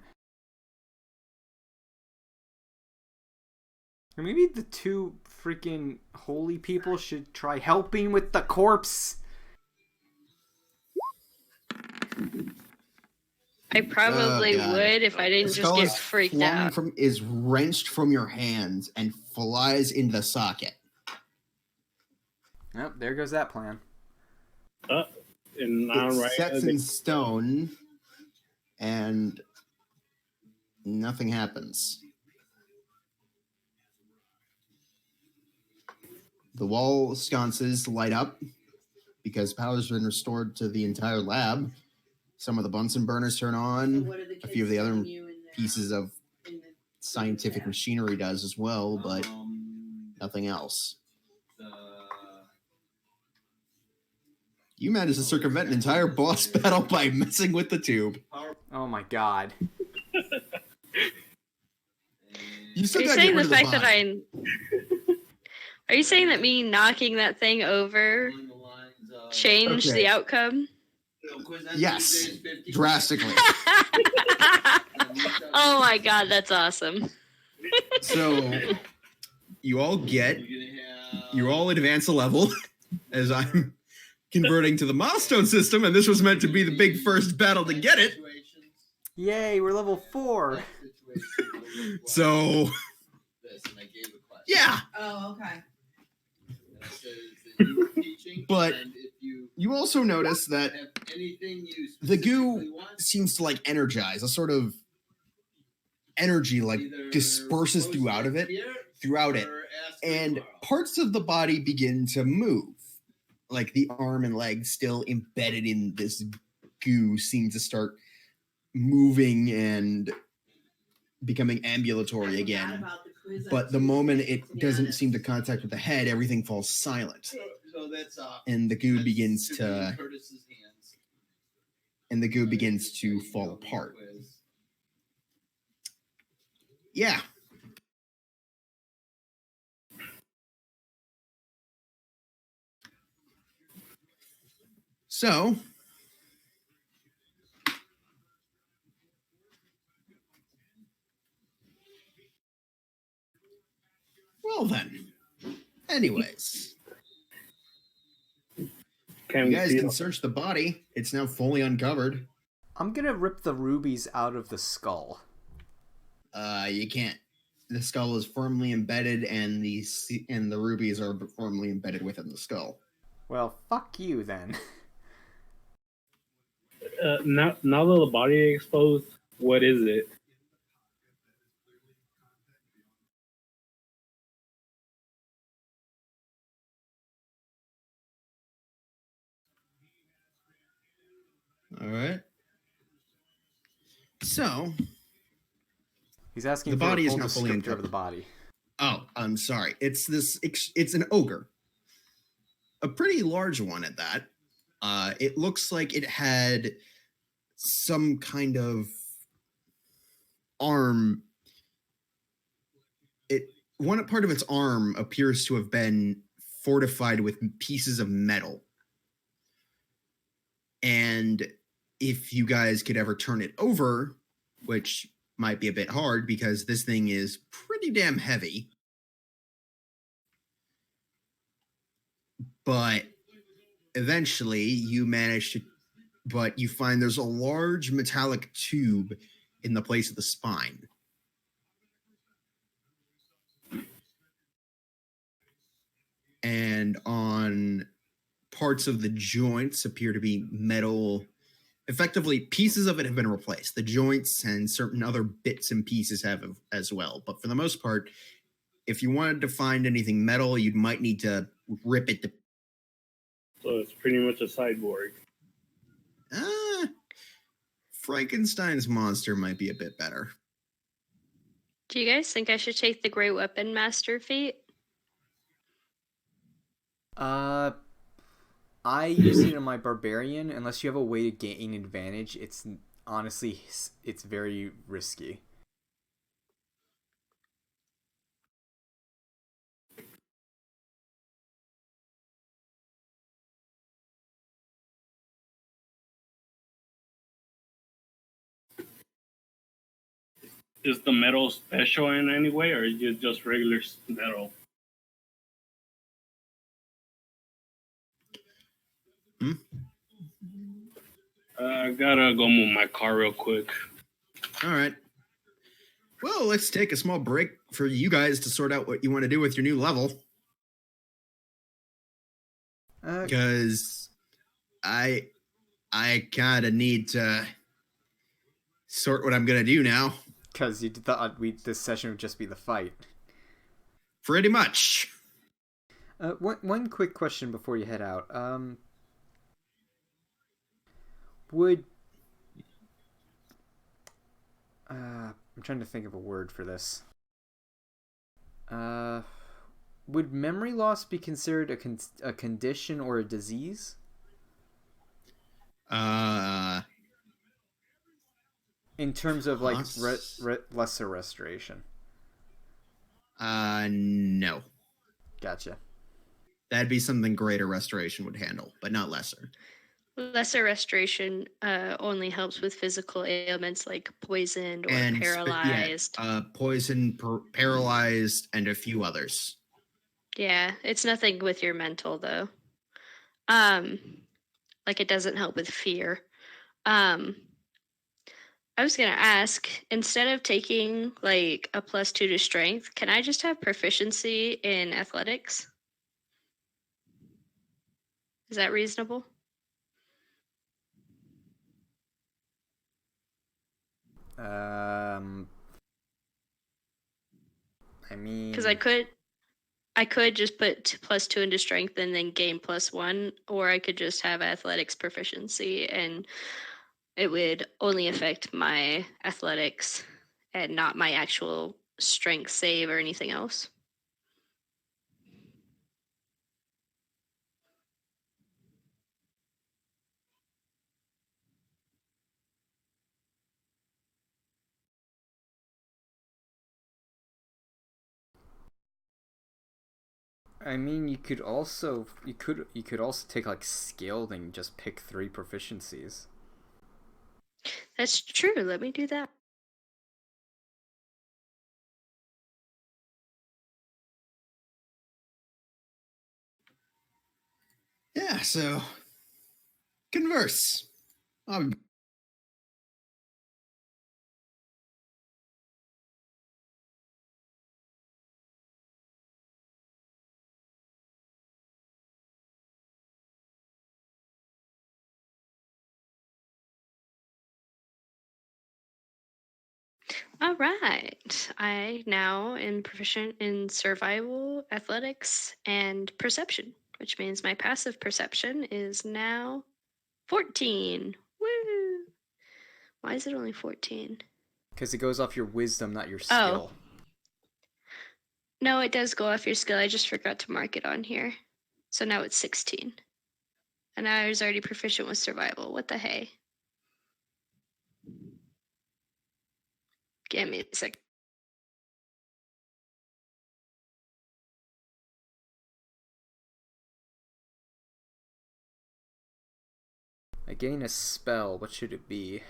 Or maybe the two freaking holy people should try helping with the corpse. I probably God. would if I didn't The just skull get is freaked flung out. is wrenched from your hands and flies into the socket. Yep, there goes that plan. And It sets in stone, and nothing happens. The wall sconces light up because power's been restored to the entire lab. Some of the Bunsen burners turn on. A few of the other pieces of scientific machinery does as well, but nothing else. You managed to circumvent an entire boss battle by messing with the tube. Oh my god. You still Are you gotta get saying rid the of the fact that body. Are you saying that me knocking that thing over changed Okay. the outcome? Yes, drastically. Oh my god, that's awesome. So you all advance a level as I'm converting to the milestone system, and this was meant to be the big first battle to get it. Yay, we're level 4. So yeah. Oh, okay. But you also notice that the goo seems to like energize, a sort of energy like disperses throughout it, and parts of the body begin to move. Like the arm and leg still embedded in this goo seem to start moving and becoming ambulatory again. But the moment it doesn't seem to contact with the head, everything falls silent. And the goo begins to fall apart. Yeah. So well then. Anyways. You guys can search the body. It's now fully uncovered. I'm gonna rip the rubies out of the skull. You can't. The skull is firmly embedded, and the rubies are firmly embedded within the skull. Well, fuck you then. Now that the body is exposed, what is it? All right. So He's asking the for body a is full not fully descriptor uncovered. of the body. Oh, I'm sorry. It's an ogre. A pretty large one at that. It looks like it had some kind of arm. One part of its arm appears to have been fortified with pieces of metal. And if you guys could ever turn it over, which might be a bit hard because this thing is pretty damn heavy, but eventually you manage to but you find there's a large metallic tube in the place of the spine. And on parts of the joints appear to be metal. Effectively, pieces of it have been replaced. The joints and certain other bits and pieces have as well. But for the most part, if you wanted to find anything metal, you might need to rip it. So it's pretty much a cyborg. Frankenstein's monster might be a bit better. Do you guys think I should take the Great Weapon Master feat? I use it on my barbarian. Unless you have a way to gain advantage, it's honestly it's very risky. Is the metal special in any way, or is it just regular metal? I gotta go move my car real quick. All right. Well, let's take a small break for you guys to sort out what you want to do with your new level. Because I kind of need to sort what I'm going to do now. Because you thought this session would just be the fight. Pretty much. One quick question before you head out. I'm trying to think of a word for this. Would memory loss be considered a condition or a disease? In terms of like lesser restoration. No. Gotcha. That'd be something greater restoration would handle, but not lesser. Lesser restoration only helps with physical ailments like poisoned or paralyzed. Poisoned, paralyzed, and a few others. Yeah, it's nothing with your mental though. Like it doesn't help with fear. I was gonna ask, instead of taking like a +2 to strength, can I just have proficiency in athletics? Is that reasonable? I mean, because I could just put +2 into strength and then gain +1, or I could just have athletics proficiency and it would only affect my athletics and not my actual strength save or anything else. you could also take like skilled and just pick 3 proficiencies. That's true. Let me do that. Yeah, so converse. All right. I now am proficient in survival, athletics, and perception, which means my passive perception is now 14. Woo! Why is it only 14? Because it goes off your wisdom, not your skill. No, it does go off your skill. I just forgot to mark it on here. So now it's 16. And I was already proficient with survival. What the hey? Give me a sec. I gain a spell. What should it be?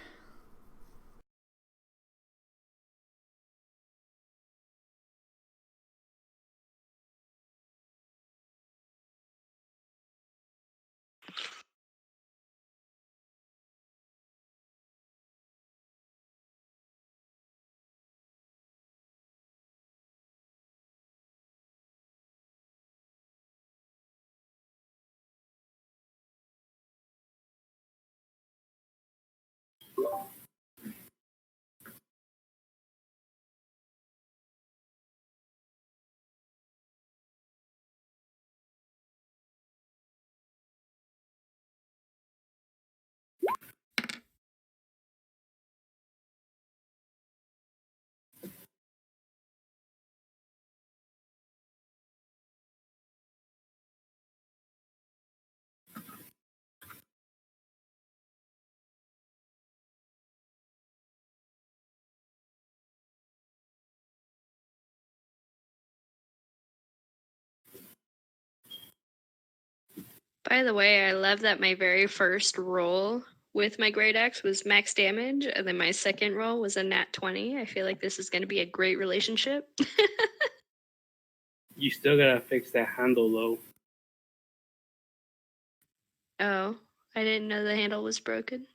By the way, I love that my very first roll with my great axe was max damage, and then my second roll was a nat 20. I feel like this is going to be a great relationship. You still gotta fix that handle though. Oh, I didn't know the handle was broken.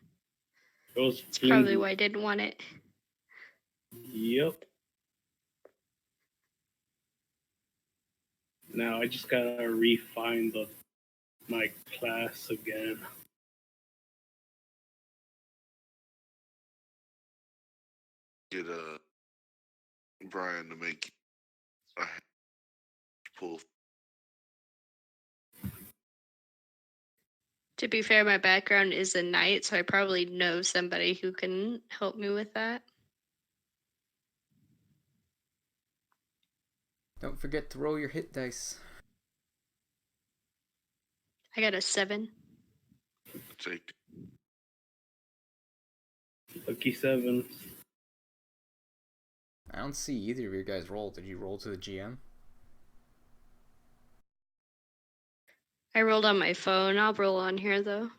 It was That's probably flimsy. why I didn't want it. Yep. Now I just gotta refine my class again. Get Brian to make a pull. To be fair, my background is a knight, so I probably know somebody who can help me with that. Don't forget to roll your hit dice. I got a 7. Take. Lucky 7. I don't see either of your guys roll. Did you roll to the GM? I rolled on my phone. I'll roll on here, though.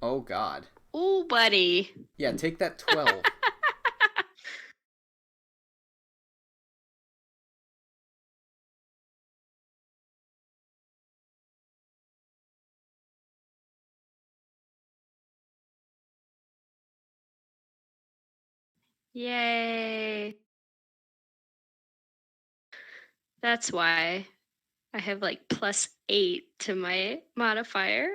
Oh, God. Ooh, buddy. Yeah, take that 12. Yay. That's why I have like +8 to my modifier.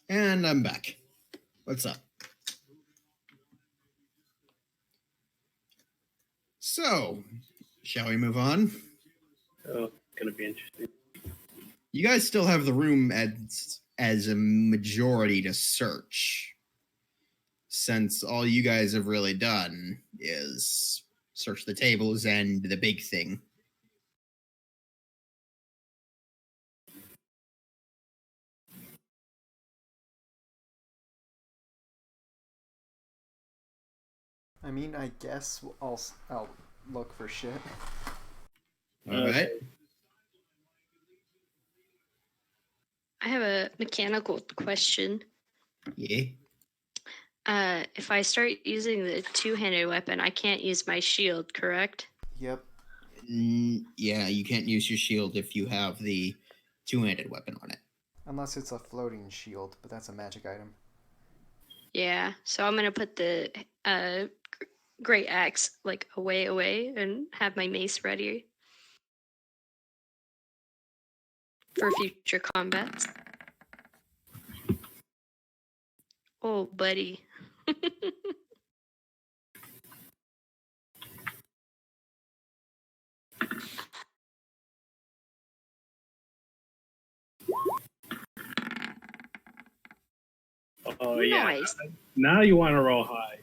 And I'm back. What's up? So, shall we move on? Oh, gonna be interesting. You guys still have the room as a majority to search, since all you guys have really done is search the tables and the big thing. I mean, I guess I'll look for shit. All right. I have a mechanical question. Yeah. If I start using the two-handed weapon, I can't use my shield, correct? Yep. Yeah, you can't use your shield if you have the two-handed weapon on it. Unless it's a floating shield, but that's a magic item. Yeah, so I'm gonna put the great axe like away and have my mace ready for future combats. Oh, buddy. Oh yeah. Nice. Now you want to roll high.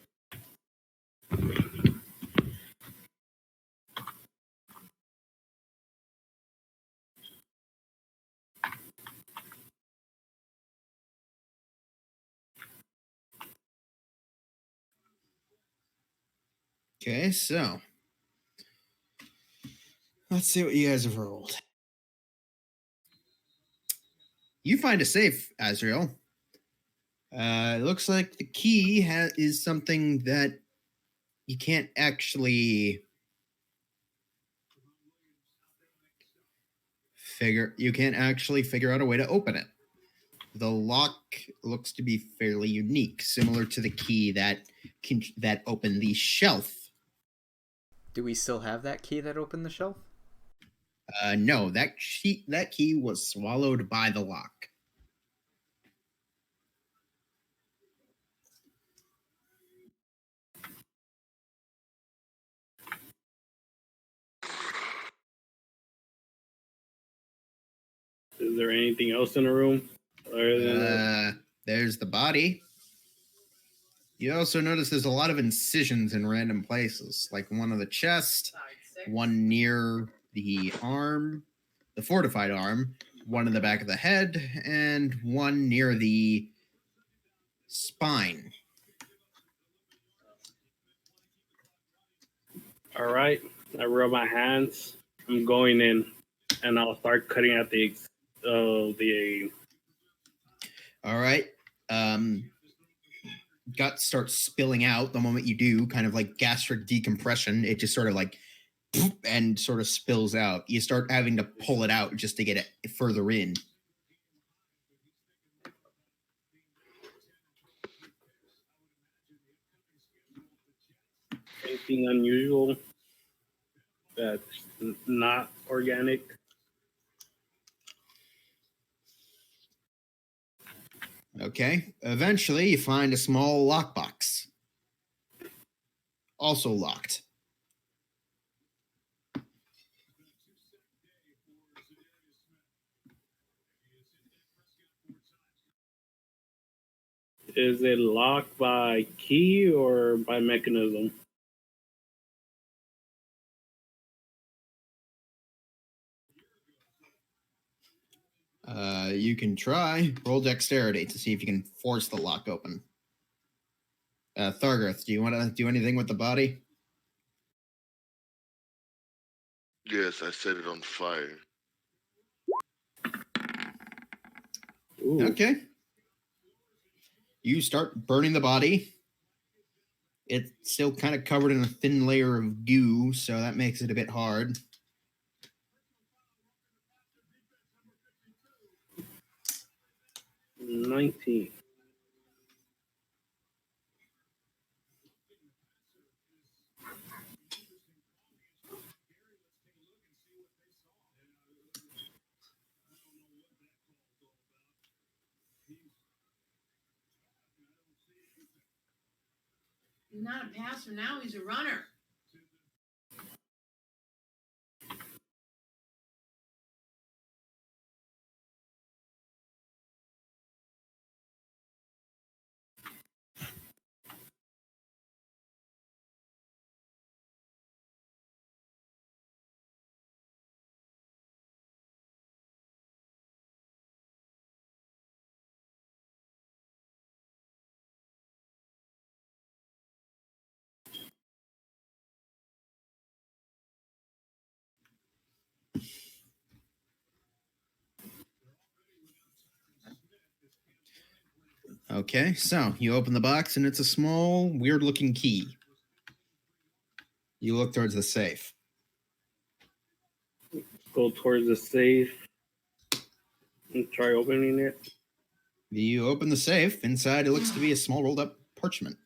Okay, so let's see what you guys have rolled. You find a safe, Azrael. It looks like the key is something that you can't actually figure out a way to open it. The lock looks to be fairly unique, similar to the key that opened the shelf. Do we still have that key that opened the shelf? No, that key was swallowed by the lock. Is there anything else in the room? Other than There's the body. You also notice there's a lot of incisions in random places, like one on the chest, one near the arm, the fortified arm, one in the back of the head, and one near the spine. All right. I rub my hands. I'm going in, and I'll start cutting out the. All right. Gut starts spilling out the moment you do, kind of like gastric decompression. It just sort of like and sort of spills out. You start having to pull it out just to get it further in. Anything unusual that's not organic? Okay. Eventually, you find a small lockbox. Also locked. Is it locked by key or by mechanism? You can try. Roll dexterity to see if you can force the lock open. Thargarth, do you want to do anything with the body? Yes, I set it on fire. Ooh. Okay. You start burning the body. It's still kind of covered in a thin layer of goo, so that makes it a bit hard. $19. He's not a passer now, he's a runner. Okay, so you open the box and it's a small, weird-looking key. You look towards the safe. Go towards the safe and try opening it. You open the safe. Inside, it looks to be a small rolled-up parchment.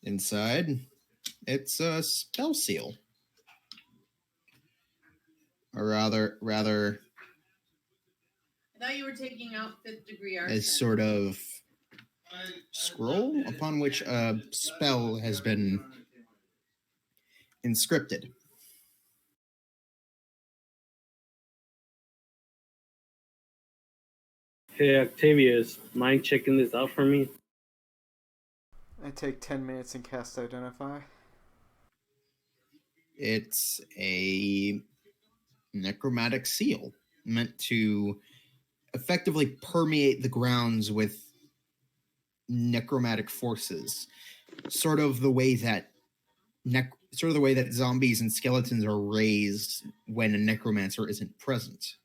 Inside, it's a spell seal. Or rather, I thought you were taking out 5th degree a arson. sort of scroll upon which a spell has been inscripted. Hey, Octavius, mind checking this out for me? I take 10 minutes and cast Identify. It's a necromantic seal meant to effectively permeate the grounds with necromantic forces, sort of the way that zombies and skeletons are raised when a necromancer isn't present.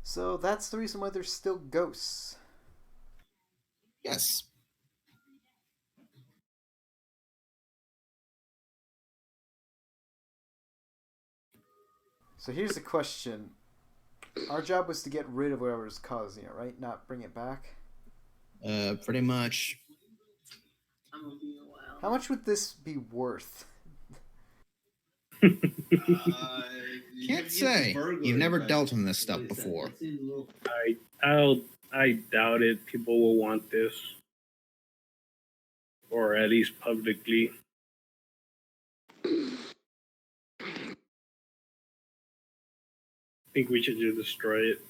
So that's the reason why there's still ghosts. Yes. So here's the question. Our job was to get rid of whatever's causing it, right? Not bring it back? Pretty much. I'm gonna be a while. How much would this be worth? Can't say. You've never dealt in this stuff before. I doubt it. People will want this, or at least publicly. I think we should just destroy it.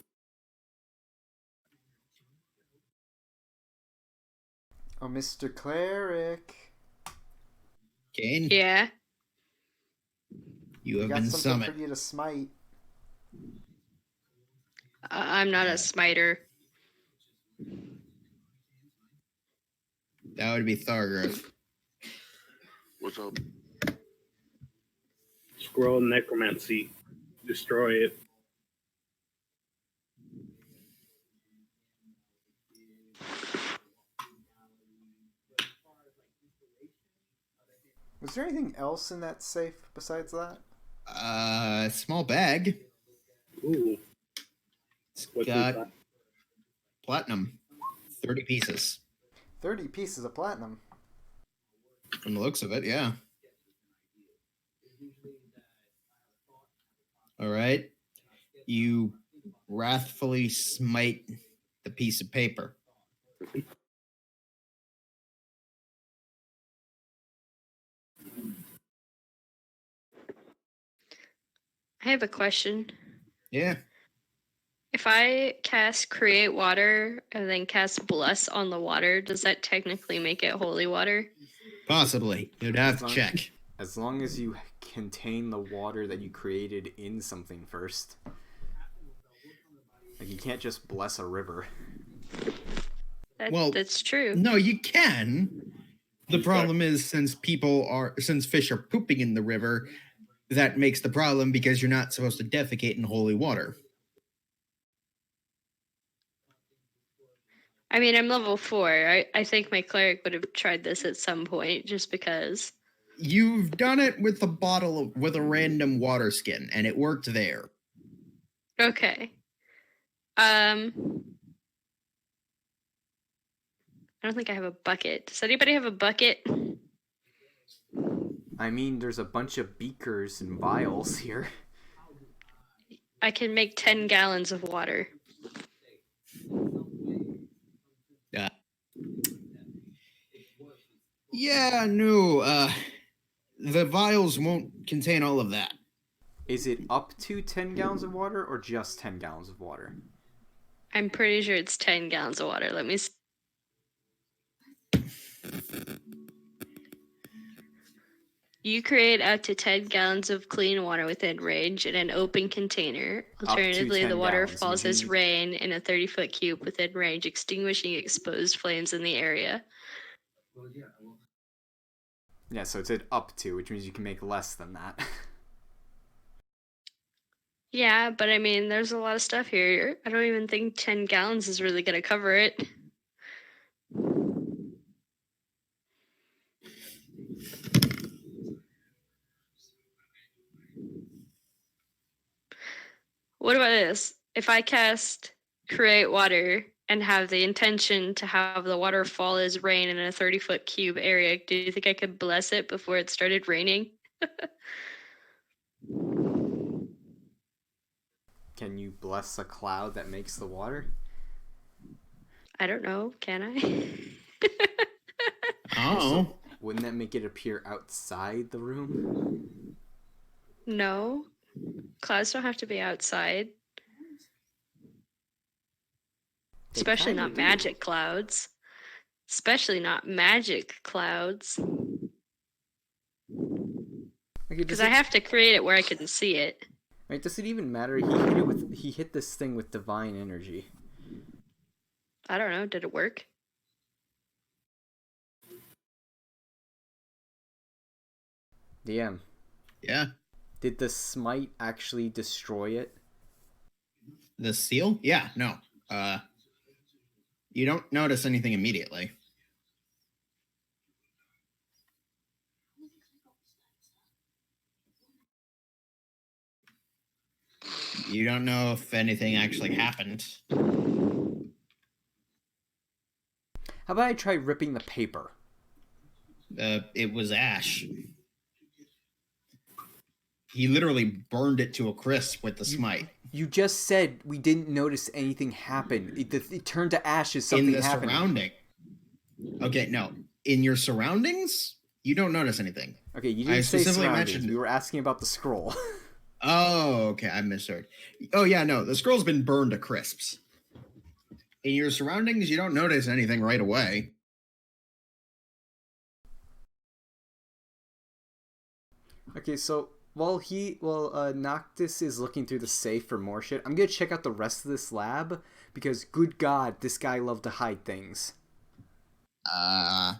Oh, Mr. Cleric. Kane, Yeah. you have got been something summoned. for you to smite. I'm not a smiter. That would be Thargarth. What's up? Scroll necromancy. Destroy it. Was there anything else in that safe besides that? Small bag. Ooh. It's What's got inside? platinum. 30 pieces. 30 pieces of platinum. From the looks of it, yeah. All right. You wrathfully smite the piece of paper. I have a question. Yeah. If I cast Create Water and then cast Bless on the water, does that technically make it holy water? Possibly. You'd have to check. As long as you contain the water that you created in something first. Like, you can't just bless a river. That's true. No, you can. The problem is since fish are pooping in the river, that makes the problem because you're not supposed to defecate in holy water. I mean, I'm level 4. I think my cleric would have tried this at some point just because. You've done it with with a random water skin, and it worked there. Okay. I don't think I have a bucket. Does anybody have a bucket? I mean, there's a bunch of beakers and vials here. I can make 10 gallons of water. Yeah, no, the vials won't contain all of that. Is it up to 10 gallons of water or just 10 gallons of water? I'm pretty sure it's 10 gallons of water. Let me You create up to 10 gallons of clean water within range in an open container. Alternatively, the water falls as rain in a 30-foot cube within range, extinguishing exposed flames in the area. Yeah, so it said up to, which means you can make less than that. Yeah, but I mean, there's a lot of stuff here. I don't even think 10 gallons is really going to cover it. What about this? If I cast Create Water and have the intention to have the water fall as rain in a 30-foot cube area, do you think I could bless it before it started raining? Can you bless a cloud that makes the water? I don't know. Can I? Also, wouldn't that make it appear outside the room? No. Clouds don't have to be outside. They Especially kinda not do. magic clouds. Especially not magic clouds. Okay, Because I have to create it where I can see it. Right, does it even matter? He hit this thing with divine energy. I don't know. Did it work? DM. Yeah. Did the smite actually destroy it? The seal? Yeah, no. You don't notice anything immediately. You don't know if anything actually happened. How about I try ripping the paper? It was ash. He literally burned it to a crisp with the smite. You just said we didn't notice anything happen. It turned to ashes. Something in the happened. Surrounding. Okay, no. In your surroundings, you don't notice anything. Okay, you didn't say surroundings. mentioned. We were asking about the scroll. Oh, okay. I misheard. Oh, yeah, no. The scroll's been burned to crisps. In your surroundings, you don't notice anything right away. Okay, so while Noctis is looking through the safe for more shit, I'm gonna check out the rest of this lab because, good God, this guy loved to hide things. All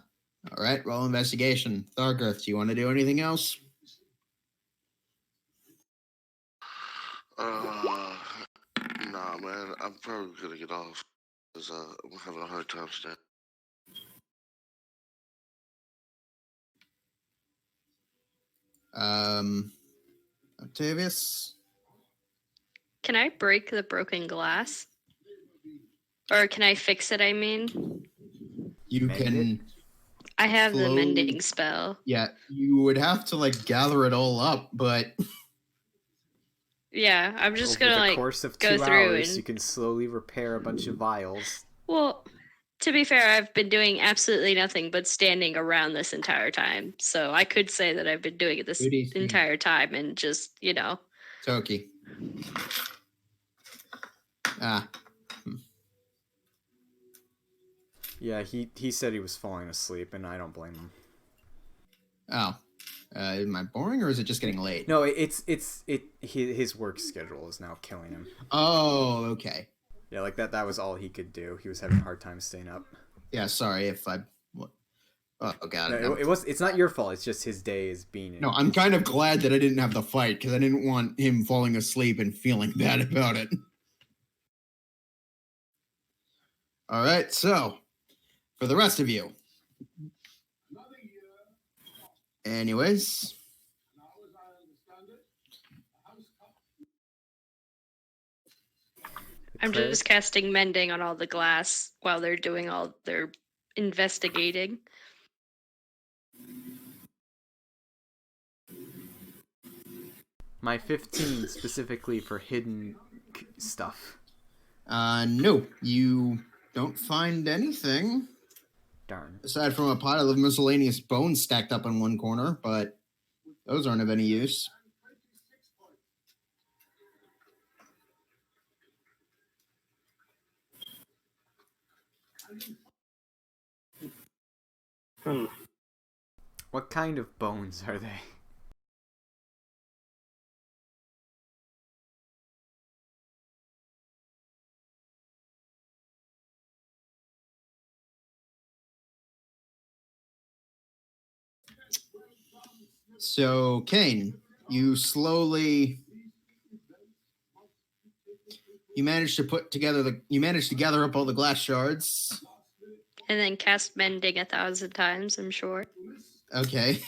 right. Roll investigation. Thargoth, do you want to do anything else? Nah, man. I'm probably gonna get off because I'm having a hard time staying. Octavius? Can I break the broken glass? Or can I fix it, I mean? You can... I have the mending spell. Yeah, you would have to, like, gather it all up, but... Yeah, I'm just gonna, Over the like, course of go 2 through hours, and... you can slowly repair a bunch of vials. Well, to be fair, I've been doing absolutely nothing but standing around this entire time. So I could say that I've been doing it this entire time and just, you know. Toki. Yeah, he said he was falling asleep, and I don't blame him. Oh. Am I boring, or is it just getting late? No, his work schedule is now killing him. Oh, okay. Yeah, like that was all he could do. He was having a hard time staying up. Yeah, sorry if I... Oh, God. No, it's not your fault. It's just his day is being... No, I'm kind of glad that I didn't have the fight, because I didn't want him falling asleep and feeling bad about it. All right, so, for the rest of you. Anyways. I'm just casting mending on all the glass while they're doing all their investigating. My 15 specifically for hidden stuff. No, you don't find anything. Darn. Aside from a pile of miscellaneous bones stacked up in one corner, but those aren't of any use. What kind of bones are they? So, Kane, you slowly You managed to gather up all the glass shards. And then cast Mending 1,000 times, I'm sure. Okay.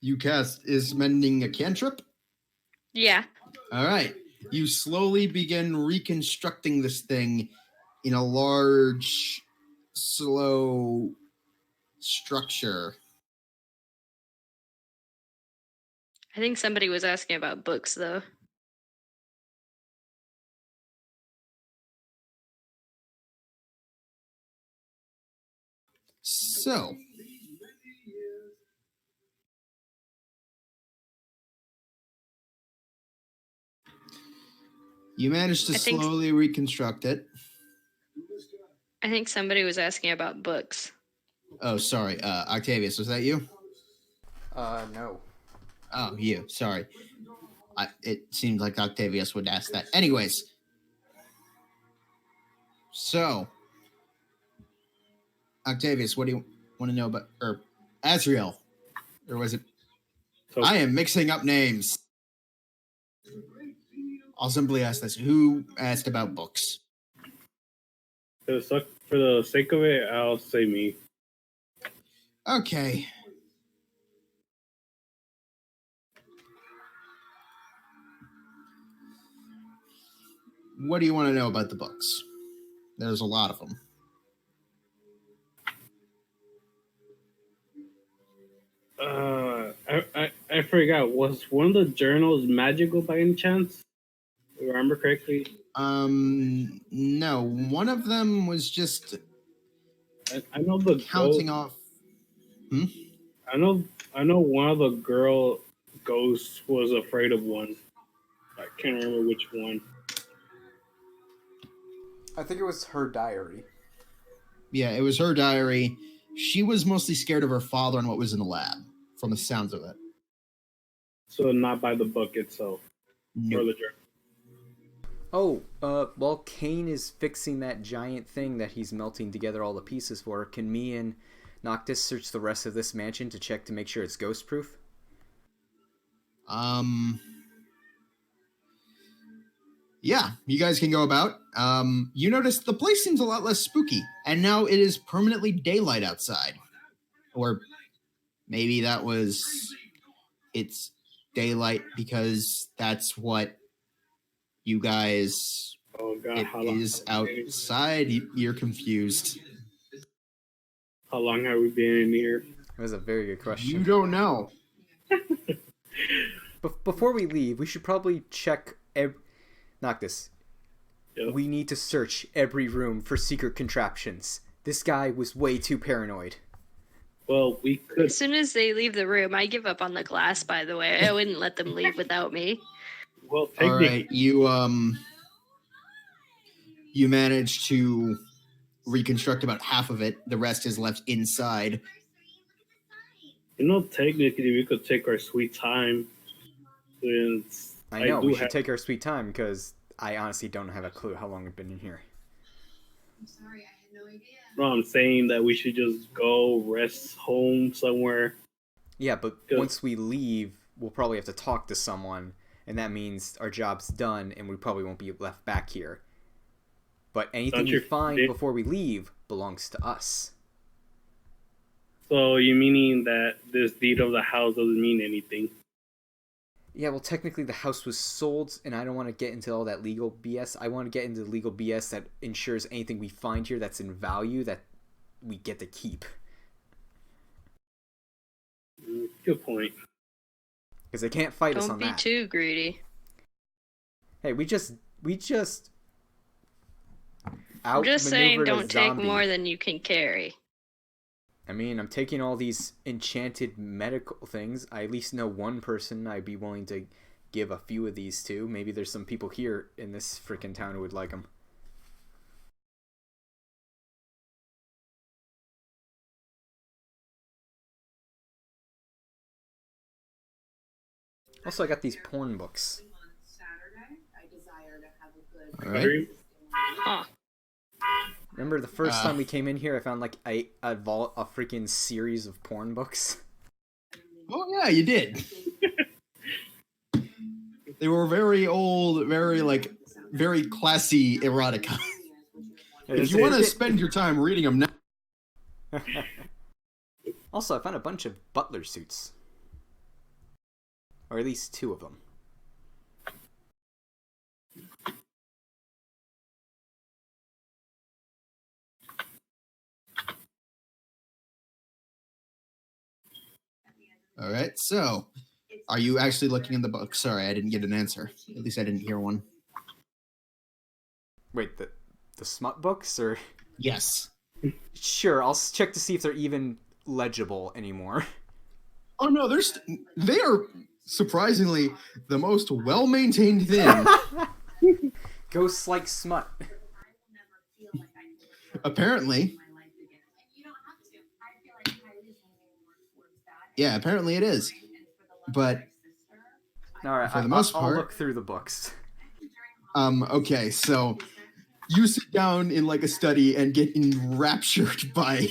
Is Mending a cantrip? Yeah. All right. You slowly begin reconstructing this thing in a large, slow structure. I think somebody was asking about books, though. So, you managed to slowly reconstruct it. I think somebody was asking about books. Oh, sorry. Octavius, was that you? No. Oh, you. Sorry. It seemed like Octavius would ask that. Anyways. So, Octavius, what do you want to know about... Or, Azriel. Or was it... So, I am mixing up names. I'll simply ask this. Who asked about books? for the sake of it, I'll say me. Okay. What do you want to know about the books? There's a lot of them. I forgot. Was one of the journals magical by any chance? If I remember correctly. No. One of them was just... I know the counting off. I know one of the girl ghosts was afraid of one. I can't remember which one. I think it was her diary. Yeah, it was her diary. She was mostly scared of her father and what was in the lab, from the sounds of it. So not by the book itself. Nope. Or the journal. Oh, while Kane is fixing that giant thing that he's melting together all the pieces for, can me and Noctis search the rest of this mansion to check to make sure it's ghost-proof? Yeah, you guys can go about. You notice the place seems a lot less spooky, and now it is permanently daylight outside. Or maybe it's daylight because that's what you guys... Oh God, it is outside. You're confused. How long have we been in here? That was a very good question. You don't know. Before we leave, we should probably check... Noctis. Yep. We need to search every room for secret contraptions. This guy was way too paranoid. Well, we could... As soon as they leave the room, I give up on the glass, by the way. I wouldn't let them leave without me. Well, all right, you managed to reconstruct about half of it. The rest is left inside. You know, technically, we could take our sweet time. Since I know, we should take our sweet time, because I honestly don't have a clue how long we've been in here. I'm sorry, I had no idea. No, I'm saying that we should just go rest home somewhere. Yeah, but once we leave, we'll probably have to talk to someone, and that means our job's done, and we probably won't be left back here. But anything you find before we leave belongs to us. So you meaning that this deed of the house doesn't mean anything? Yeah, well, technically the house was sold, and I don't want to get into all that legal BS. I want to get into the legal BS that ensures anything we find here that's in value that we get to keep. Good point. Because they can't fight us on that. Don't be too greedy. Hey, we just I'm just saying, don't take more than you can carry. I mean, I'm taking all these enchanted medical things. I at least know one person I'd be willing to give a few of these to. Maybe there's some people here in this freaking town who would like them. Also, I got these porn books. All right. Huh. Remember the first time we came in here, I found like a freaking series of porn books. Oh yeah, you did. They were very old, very like very classy erotica. If It's you want to spend your time reading them now. Also, I found a bunch of butler suits. Or at least 2 of them. All right, so are you actually looking in the book? Sorry, I didn't get an answer. At least I didn't hear one. Wait, the smut books, or? Yes. Sure, I'll check to see if they're even legible anymore. Oh no, they are surprisingly the most well-maintained thing. Ghosts like smut. Apparently. Yeah, apparently it is. But Alright, for the most part, I'll look through the books. Okay, so you sit down in like a study and get enraptured by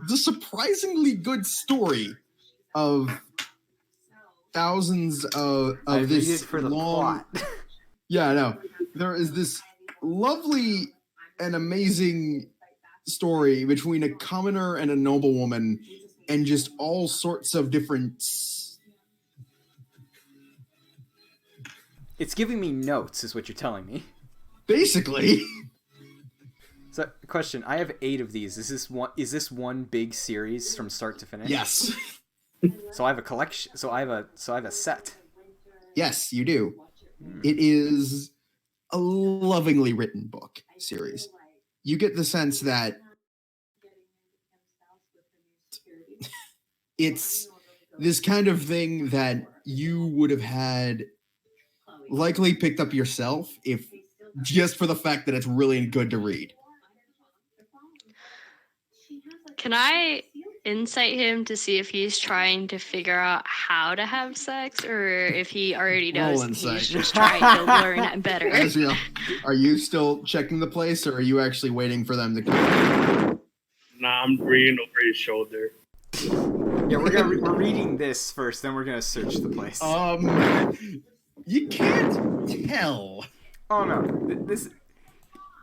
the surprisingly good story of thousands of I this read it for the long. plot. Yeah, no. There is this lovely and amazing story between a commoner and a noblewoman, and just all sorts of different. It's giving me notes, is what you're telling me. Basically. So, question: I have 8 of these. Is this one big series from start to finish? Yes. So I have a collection. So I have a set. Yes, you do. It is a lovingly written book series. You get the sense that it's this kind of thing that you would have had likely picked up yourself if just for the fact that it's really good to read. Can I insight him to see if he's trying to figure out how to have sex, or if he already knows Roll and he's insight. just trying to learn better? Asriel, are you still checking the place, or are you actually waiting for them to come? Nah, I'm reading over his shoulder. Yeah, we're reading this first, then we're gonna search the place. You can't tell. Oh no, this.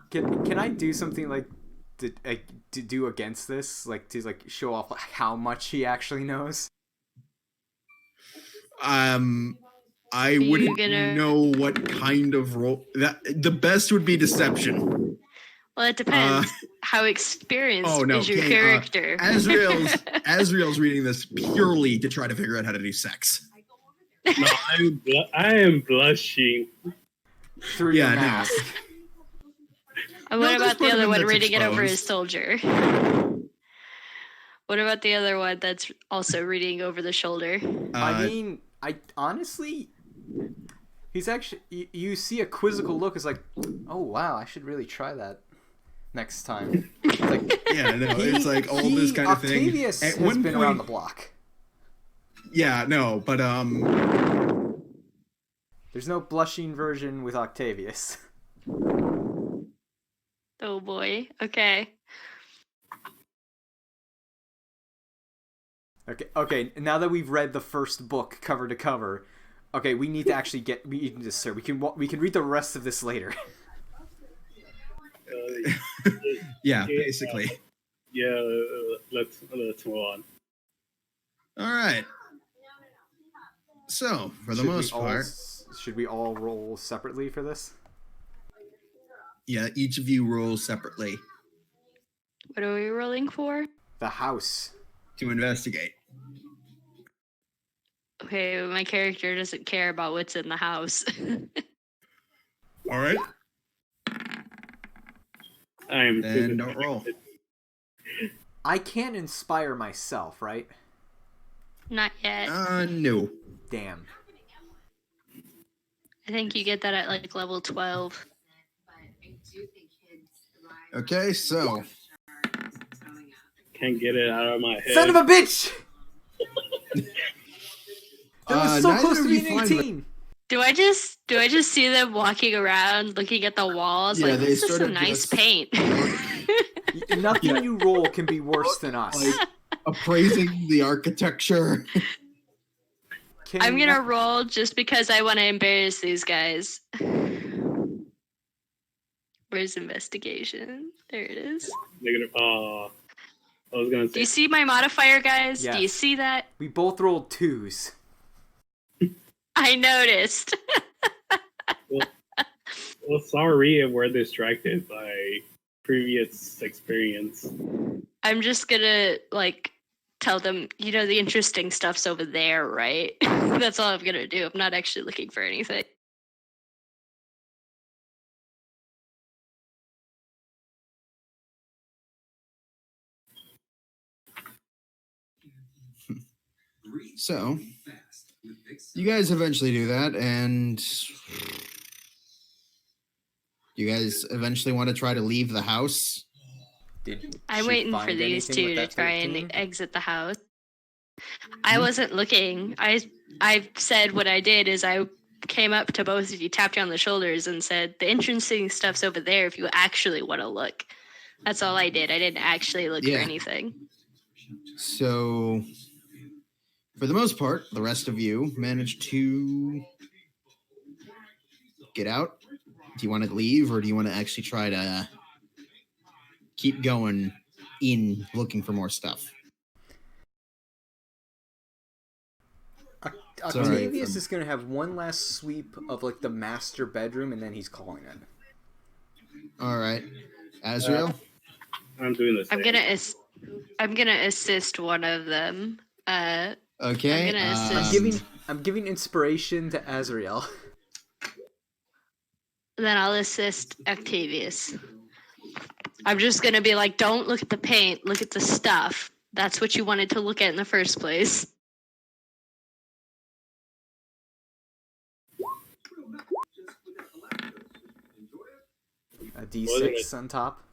Can I do something like to do against this, like to like show off how much he actually knows? I wouldn't know what kind of role. That the best would be deception. Well, it depends. How experienced is your Kane, character? Asriel's reading this purely to try to figure out how to do sex. No, I am blushing. Through your mask. And what about the other one reading it over his exposed. soldier? What about the other one that's also reading over the shoulder? I mean, I honestly, he's actually. You see a quizzical look. It's like, oh wow, I should really try that next time. It's like, yeah, no, it's like all this kind of thing. Octavius has been around the block. Yeah, no, but there's no blushing version with Octavius. Oh boy. Okay. Okay. Now that we've read the first book cover to cover, okay, we need to actually get. We need to sir. We can read the rest of this later. yeah, basically. Yeah, let's move on. All right. So, for the most part, should we all roll separately for this? Yeah, each of you roll separately. What are we rolling for? The house. To investigate. Okay, my character doesn't care about what's in the house. All right. Then don't roll. I can't inspire myself, right? Not yet. No. Damn. I think you get that at like level 12. Okay, so. Can't get it out of my head. Son of a bitch! That was so close to neither being of you 18. Do I just see them walking around looking at the walls? Yeah, like, they this is sort some of nice just- paint. Nothing you roll can be worse than us. Like, appraising the architecture. I'm gonna roll just because I want to embarrass these guys. Where's investigation? There it is. Negative. I was gonna say. Do you see my modifier, guys? Yes. Do you see that? We both rolled 2s. I noticed. Well, sorry if we're distracted by previous experience. I'm just gonna tell them, the interesting stuff's over there, right? That's all I'm gonna do. I'm not actually looking for anything. So, you guys eventually do that, and you guys eventually want to try to leave the house. I'm waiting for these two to try and exit the house. I wasn't looking. I said what I did is I came up to both of you, tapped you on the shoulders, and said, the interesting stuff's over there if you actually want to look. That's all I did. I didn't actually look for anything. So, for the most part, the rest of you managed to get out. Do you want to leave, or do you want to actually try to keep going in looking for more stuff? Octavius is going to have one last sweep of the master bedroom, and then he's calling it. All right, Azrael. I'm doing this. I'm gonna assist one of them. Okay. I'm gonna assist. I'm giving inspiration to Azrael. Then I'll assist Octavius. I'm just gonna be like, don't look at the paint, look at the stuff. That's what you wanted to look at in the first place. A D6 on top.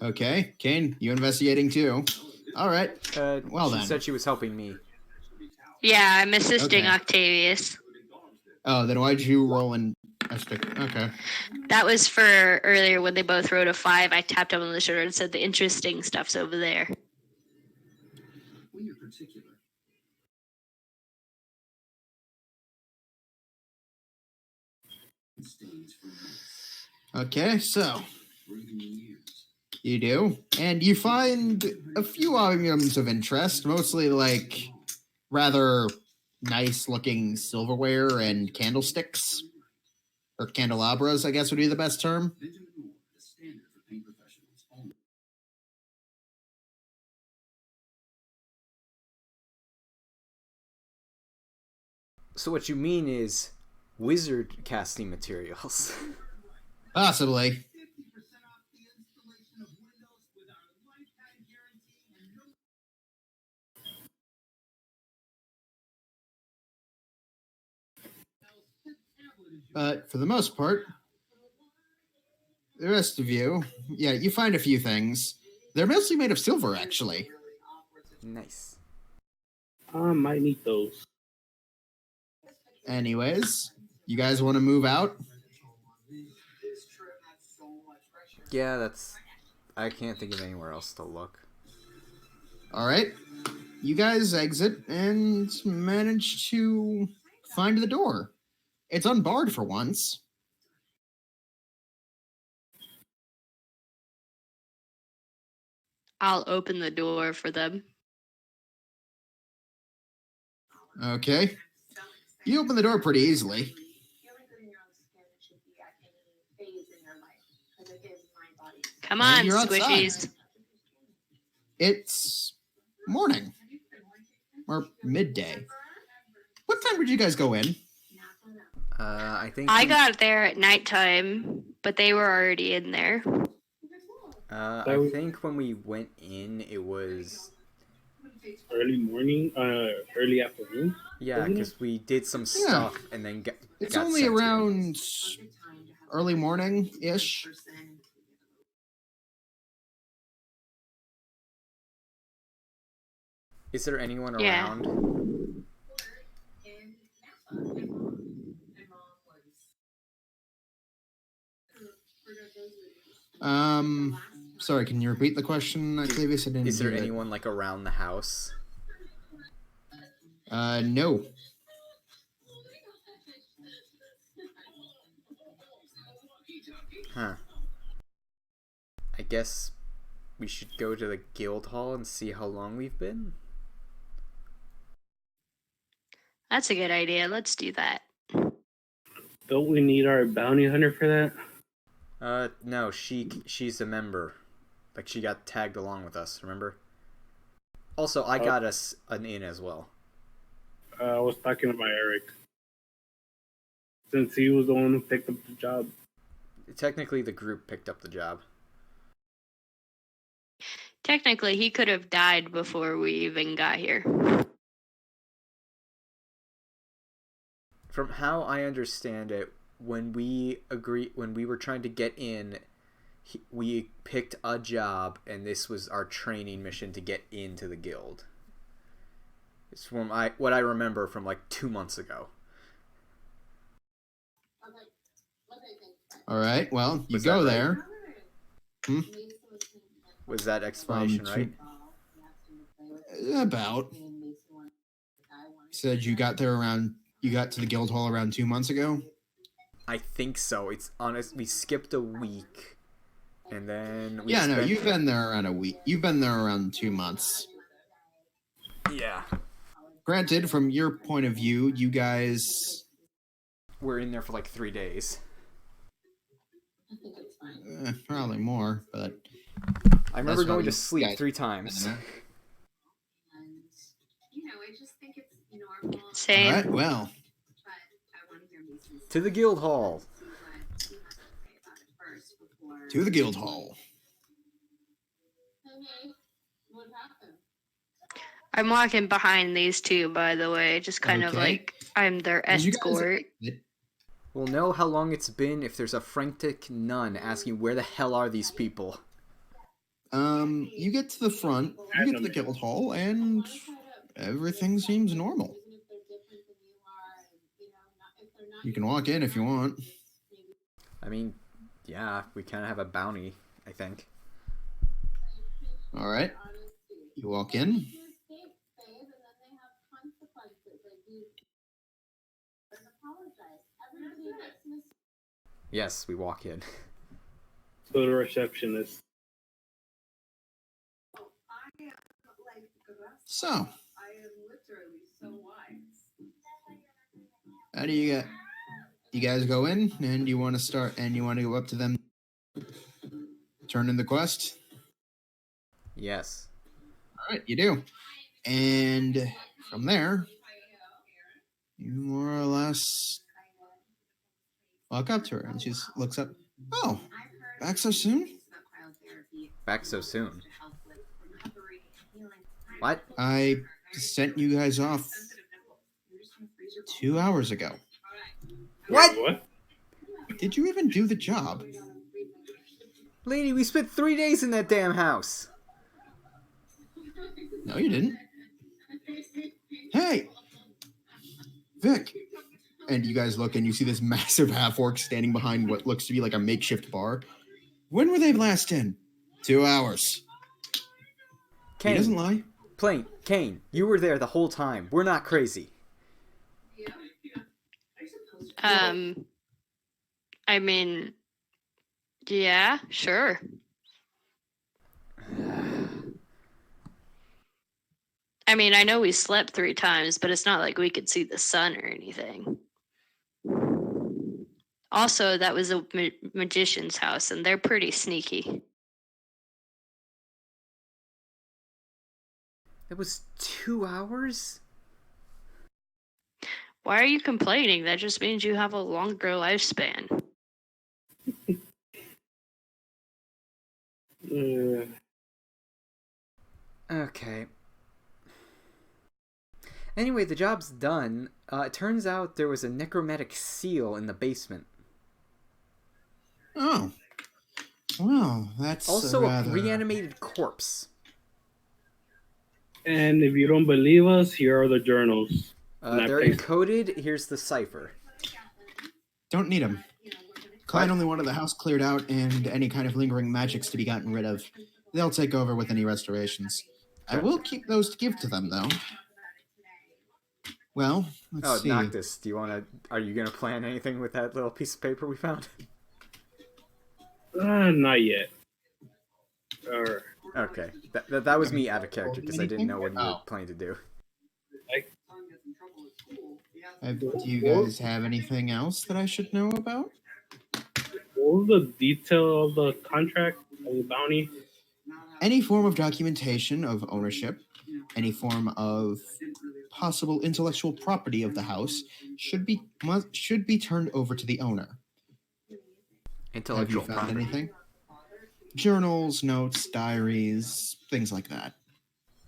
Okay, Kane, you investigating too? All right. Well, she said she was helping me. Yeah, I'm assisting Octavius. Oh, then why'd you roll in? Okay. That was for earlier when they both wrote a 5. I tapped him on the shoulder and said, the interesting stuff's over there. Okay, so you do, and you find a few items of interest, mostly rather nice-looking silverware and candlesticks, or candelabras, I guess would be the best term. So what you mean is wizard casting materials. Possibly. But for the most part, the rest of you, you find a few things. They're mostly made of silver, actually. Nice. I might need those. Anyways, you guys want to move out? Yeah, I can't think of anywhere else to look. All right. You guys exit and manage to find the door. It's unbarred for once. I'll open the door for them. Okay. You open the door pretty easily. Come on, squishies. It's morning. Or midday. What time did you guys go in? I think I got there at nighttime, but they were already in there. I think when we went in, it was early morning, early afternoon. Yeah, because we did some stuff and then it's only around early morning-ish. Is there anyone around? Sorry, can you repeat the question, Octavius? I didn't Is there hear anyone around the house? No. Huh. I guess we should go to the guild hall and see how long we've been. That's a good idea. Let's do that. Don't we need our bounty hunter for that? No, she's a member. Like, she got tagged along with us, remember? Also, I got us an inn as well. I was talking about Eric. Since he was the one who picked up the job. Technically, the group picked up the job. Technically, he could have died before we even got here. From how I understand it, when we were trying to get in, we picked a job, and this was our training mission to get into the guild. It's from what I remember from like 2 months ago. All right. Well, you go there. Was that explanation right? About. Said you got to the guild hall around 2 months ago. I think so. It's honest. We skipped a week, and then you've been there around a week. You've been there around 2 months. Yeah. Granted, from your point of view, you guys were in there for like 3 days. Probably more, but I remember going to sleep 3 times. Same. All right, well, to the guild hall. To the guild hall. I'm walking behind these two, by the way, just kind of like I'm their escort. We'll know how long it's been if there's a frantic nun asking where the hell are these people. You get to the front, you get to the guild hall, and everything seems normal. You can walk in if you want. I mean, yeah, we kind of have a bounty, I think. All right. You walk in. Yes, we walk in. So the receptionist. So, how do you guys go in, and you want to start, and you want to go up to them, turn in the quest? Yes. All right, you do. And from there, you more or less walk up to her, and she looks up. Oh, back so soon? Back so soon? What? I sent you guys off 2 hours ago. What? Did you even do the job? Lady, we spent 3 days in that damn house. No, you didn't. Hey! Vic! And you guys look and you see this massive half-orc standing behind what looks to be like a makeshift bar. When were they last in? 2 hours. Kane, he doesn't lie. Kane, you were there the whole time. We're not crazy. I mean, yeah, sure. I mean, I know we slept 3 times, but it's not like we could see the sun or anything. Also, that was a magician's house, and they're pretty sneaky. It was 2 hours? Why are you complaining? That just means you have a longer lifespan. Okay. Anyway, the job's done. It turns out there was a necromantic seal in the basement. Oh. Well, that's also a reanimated corpse. And if you don't believe us, here are the journals. They're encoded. Here's the cipher. Don't need them. Klein only wanted the house cleared out and any kind of lingering magics to be gotten rid of. They'll take over with any restorations. I will keep those to give to them, though. Well, let's see. Noctis, are you gonna plan anything with that little piece of paper we found? Not yet. Or Okay, that was me out of character because I didn't know what you were Oh. planning to do. Do you guys have anything else that I should know about? what was the detail of the contract of the bounty? Any form of documentation of ownership, any form of possible intellectual property of the house should be turned over to the owner. Intellectual Have you found property. anything? Journals, notes, diaries, things like that.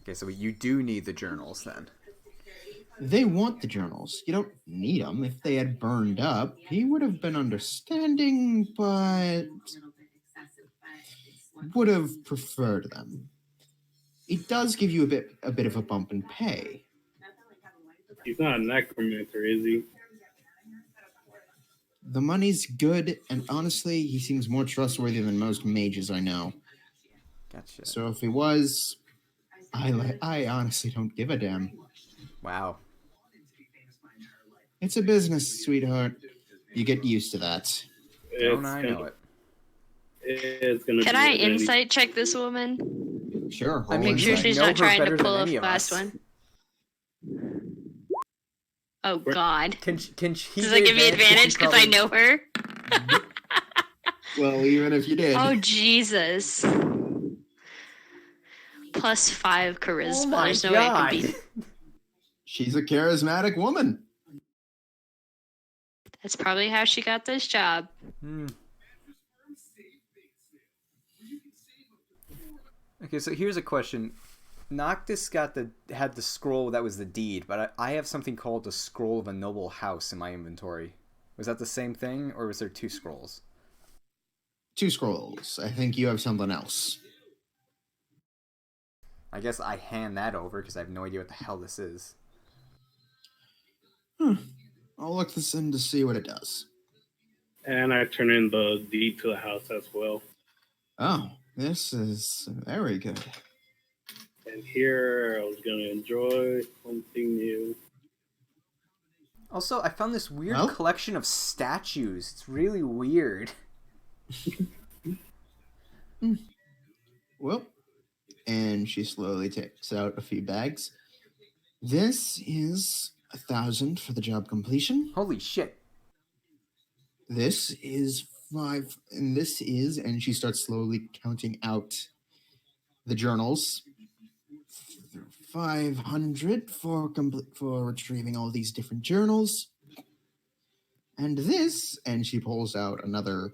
Okay, so you do need the journals then. They want the journals. You don't need them. If they had burned up, he would have been understanding, but would have preferred them. It does give you a bit of a bump in pay. He's not a necromancer, is he? The money's good, and honestly, he seems more trustworthy than most mages I know. Gotcha. So if he was, I honestly don't give a damn. Wow. It's a business, sweetheart. You get used to that. Don't I know it? It's gonna. Can be I like any- insight check this woman? Sure. I mean, Make sure you she's know not her trying to better than pull any a of fast us. one. Oh God! Can she Does that give me advantage because I know her? Well, even if you did. Oh Jesus! +5 charisma. Oh my There's no way I can God. beat it. She's a charismatic woman. That's probably how she got this job. Okay, so here's a question. Noctis had the scroll that was the deed, but I have something called the Scroll of a Noble House in my inventory. Was that the same thing, or was there 2 scrolls? 2 scrolls. I think you have something else. I guess I hand that over because I have no idea what the hell this is. I'll look this in to see what it does. And I turn in the deed to the house as well. Oh, this is very good. And here I was gonna enjoy something new. Also, I found this weird collection of statues. It's really weird. Well, and she slowly takes out a few bags. This is 1,000 for the job completion. Holy shit. This is 5, and this is, and she starts slowly counting out the journals. 500 for retrieving all these different journals. And this, and she pulls out another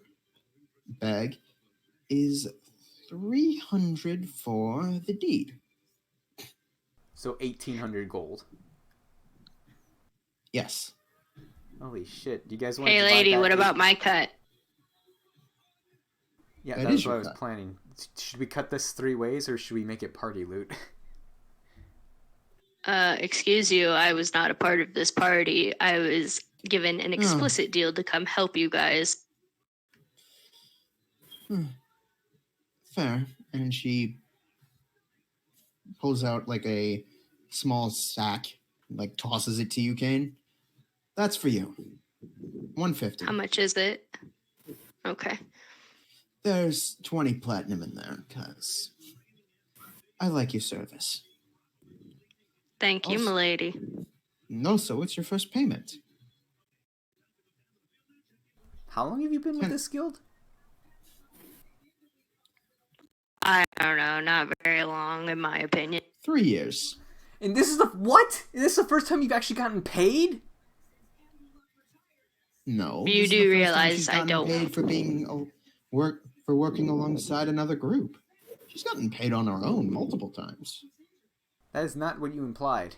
bag, is 300 for the deed. So 1,800 gold. Yes. Holy shit. Do you guys want to Hey divide lady, that what to- about my cut? Yeah, That that's is what your I was cut. planning. Should we cut this 3 ways, or should we make it party loot? Excuse you, I was not a part of this party. I was given an explicit deal to come help you guys. Fair. And she pulls out like a small sack, like tosses it to you, Kane. That's for you. 150. How much is it? Okay. There's 20 platinum in there, because I like your service. Thank you, Also- milady. And also, it's your first payment. How long have you been with this guild? I don't know, not very long in my opinion. 3 years. And this is the... What? Is this the first time you've actually gotten paid? No. You this is do the first time realize she's I gotten don't- paid for being working alongside another group. She's gotten paid on her own multiple times. That is not what you implied.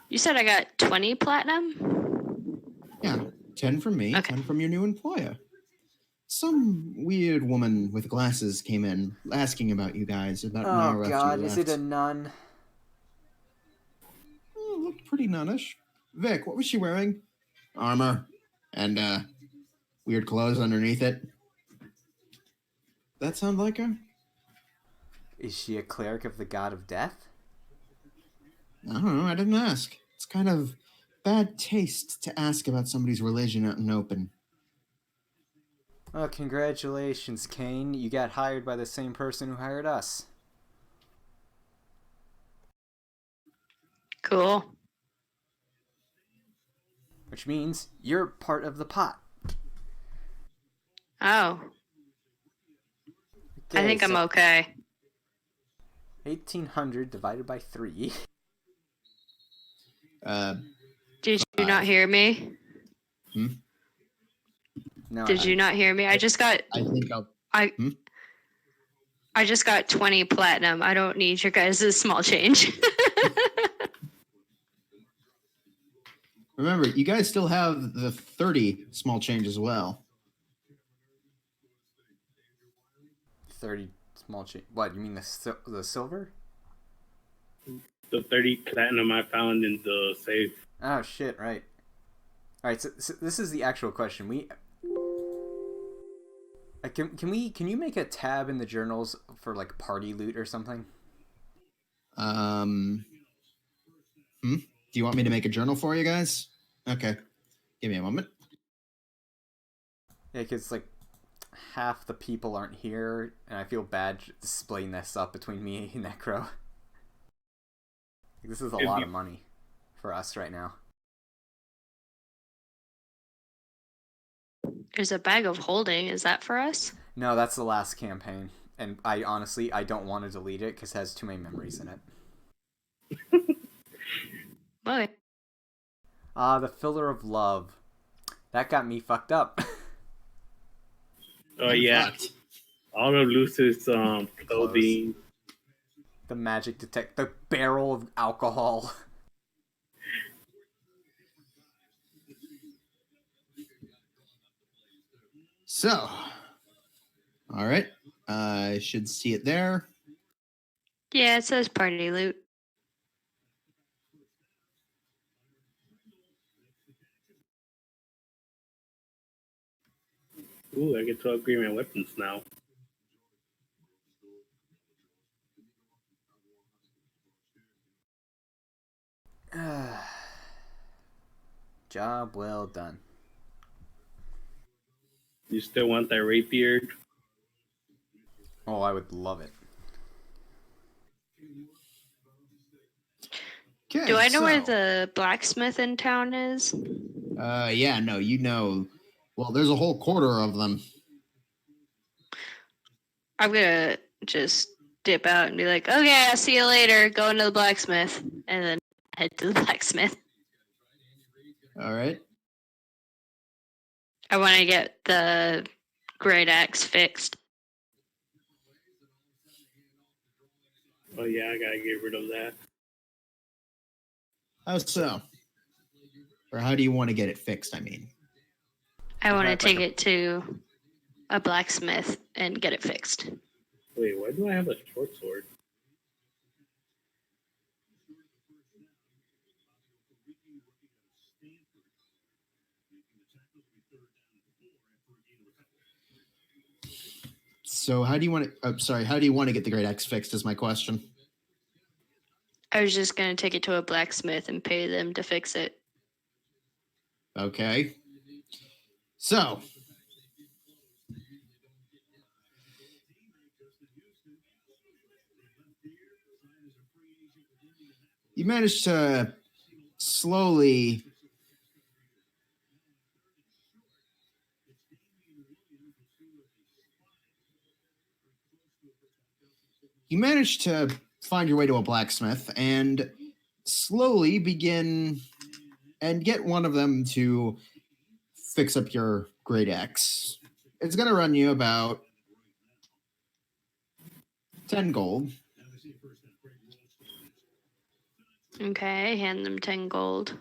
You said I got 20 platinum? Yeah, 10 from me, Okay. 10 from your new employer. Some weird woman with glasses came in asking about you guys about an hour Oh after god, you is left. it a nun? Looked pretty nunnish. Vic, what was she wearing? Armor and weird clothes underneath it. That sound like her? Is she a cleric of the god of death? I don't know. I didn't ask. It's kind of bad taste to ask about somebody's religion out in open. Well, congratulations, Kane. You got hired by the same person who hired us. Cool. Which means you're part of the pot. Oh. Okay, I think I'm okay. 1,800 divided by 3. Did you not hear me? No, Did you not hear me? I just got I think I'll. I just got 20 platinum. I don't need your guys' small change. Remember, you guys still have the 30 small change as well. 30 small change. What, you mean the silver? The 30 platinum I found in the safe. Oh, shit, right. Alright, so this is the actual question. Can you make a tab in the journals for, like, party loot or something? Do you want me to make a journal for you guys? Okay. Give me a moment. Yeah, because, like, half the people aren't here, and I feel bad splitting this up between me and Necro. This is a lot of money for us right now. There's a bag of holding. Is that for us? No, that's the last campaign. And I don't want to delete it because it has too many memories in it. Okay. The Filler of Love. That got me fucked up. Oh, yeah. All of Lucy's clothing. The magic the barrel of alcohol. So, all right. I should see it there. Yeah, it says party loot. Ooh, I get to upgrade my weapons now. Job well done. You still want that rapier? Oh, I would love it. Okay, Do I know where the blacksmith in town is? Yeah, no, you know. Well, there's a whole quarter of them. I'm gonna just dip out and be like, okay, I'll see you later. Go into the blacksmith. And then head to the blacksmith. All right. I want to get the great axe fixed. Oh, yeah, I gotta get rid of that. How so? Or how do you want to get it fixed, I mean? I want to take it to a blacksmith and get it fixed. Wait, why do I have a short sword? So how do you want to? How do you want to get the great axe fixed? Is my question. I was just going to take it to a blacksmith and pay them to fix it. Okay. So. You managed to slowly find your way to a blacksmith and slowly begin and get one of them to fix up your great axe. It's going to run you about 10 gold. Okay, hand them 10 gold.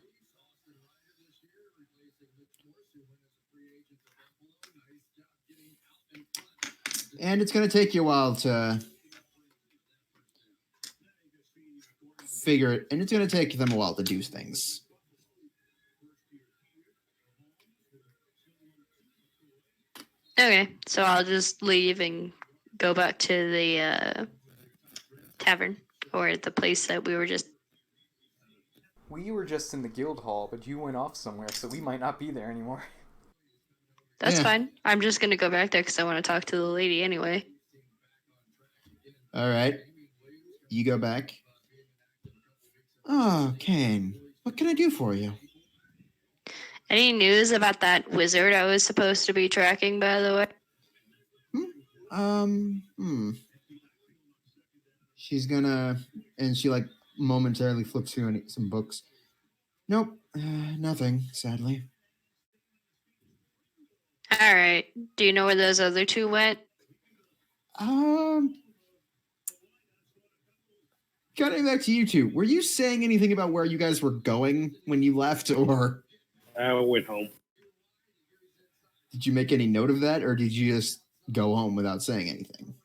And it's going to take you a while to figure it, and it's going to take them a while to do things. Okay, so I'll just leave and go back to the tavern or the place that we were just. We were just in the guild hall, but you went off somewhere, so we might not be there anymore. That's Yeah. fine. I'm just gonna go back there because I want to talk to the lady anyway. All right. You go back. Oh, Kane, what can I do for you? Any news about that wizard I was supposed to be tracking, by the way? She's gonna, and she like momentarily flips through some books. Nope, nothing, sadly. All right. Do you know where those other two went? Cutting back to you two, were you saying anything about where you guys were going when you left, or I went home. did you make any note of that, or did you just go home without saying anything?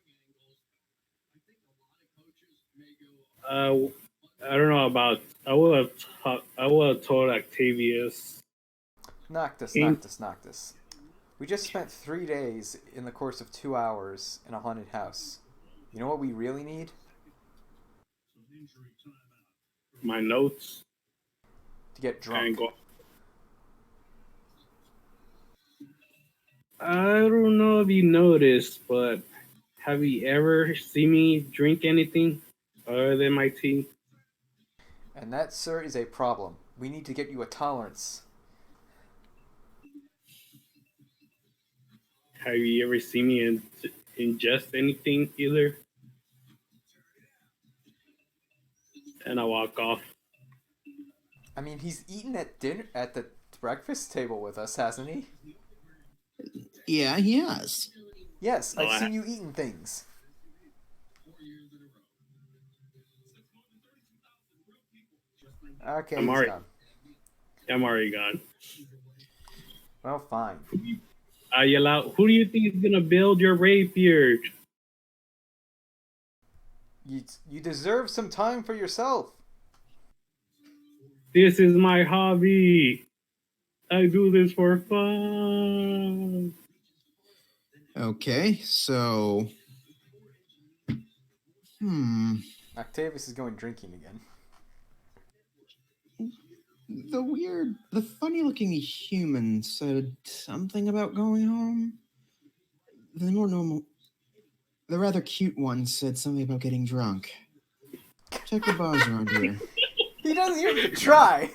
I don't know about. I would have told Octavius. Noctis. We just spent 3 days in the course of 2 hours in a haunted house. You know what we really need? My notes. To get drunk. I don't know if you noticed, but have you ever seen me drink anything other than my tea? And that, sir, is a problem. We need to get you a tolerance. Have you ever seen me ingest anything either? And I walk off. I mean, he's eaten at the breakfast table with us, hasn't he? Yeah, he has. Yes, I've seen you eating things. Okay, I'm he's already gone. Well, fine. I yell out, who do you think is going to build your rapier? You deserve some time for yourself. This is my hobby. I do this for fun. Okay, so... Octavius is going drinking again. The funny-looking human said something about going home. The rather cute one said something about getting drunk. Check the bars around here. He doesn't even try.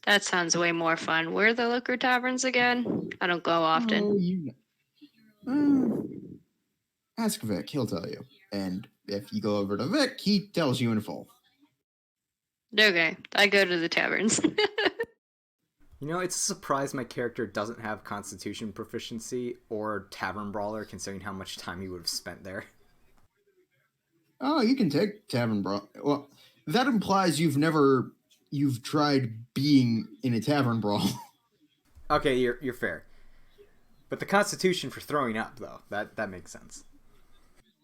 That sounds way more fun. Where are the liquor taverns again? I don't go often. Oh, you know. Ask Vic, he'll tell you. And if you go over to Vic, he tells you in full. Okay, I go to the taverns. You know, it's a surprise my character doesn't have Constitution proficiency or Tavern Brawler, considering how much time he would have spent there. Oh, you can take Tavern Brawl. Well, that implies you've tried being in a Tavern Brawl. Okay, you're fair. But the Constitution for throwing up, though, that makes sense.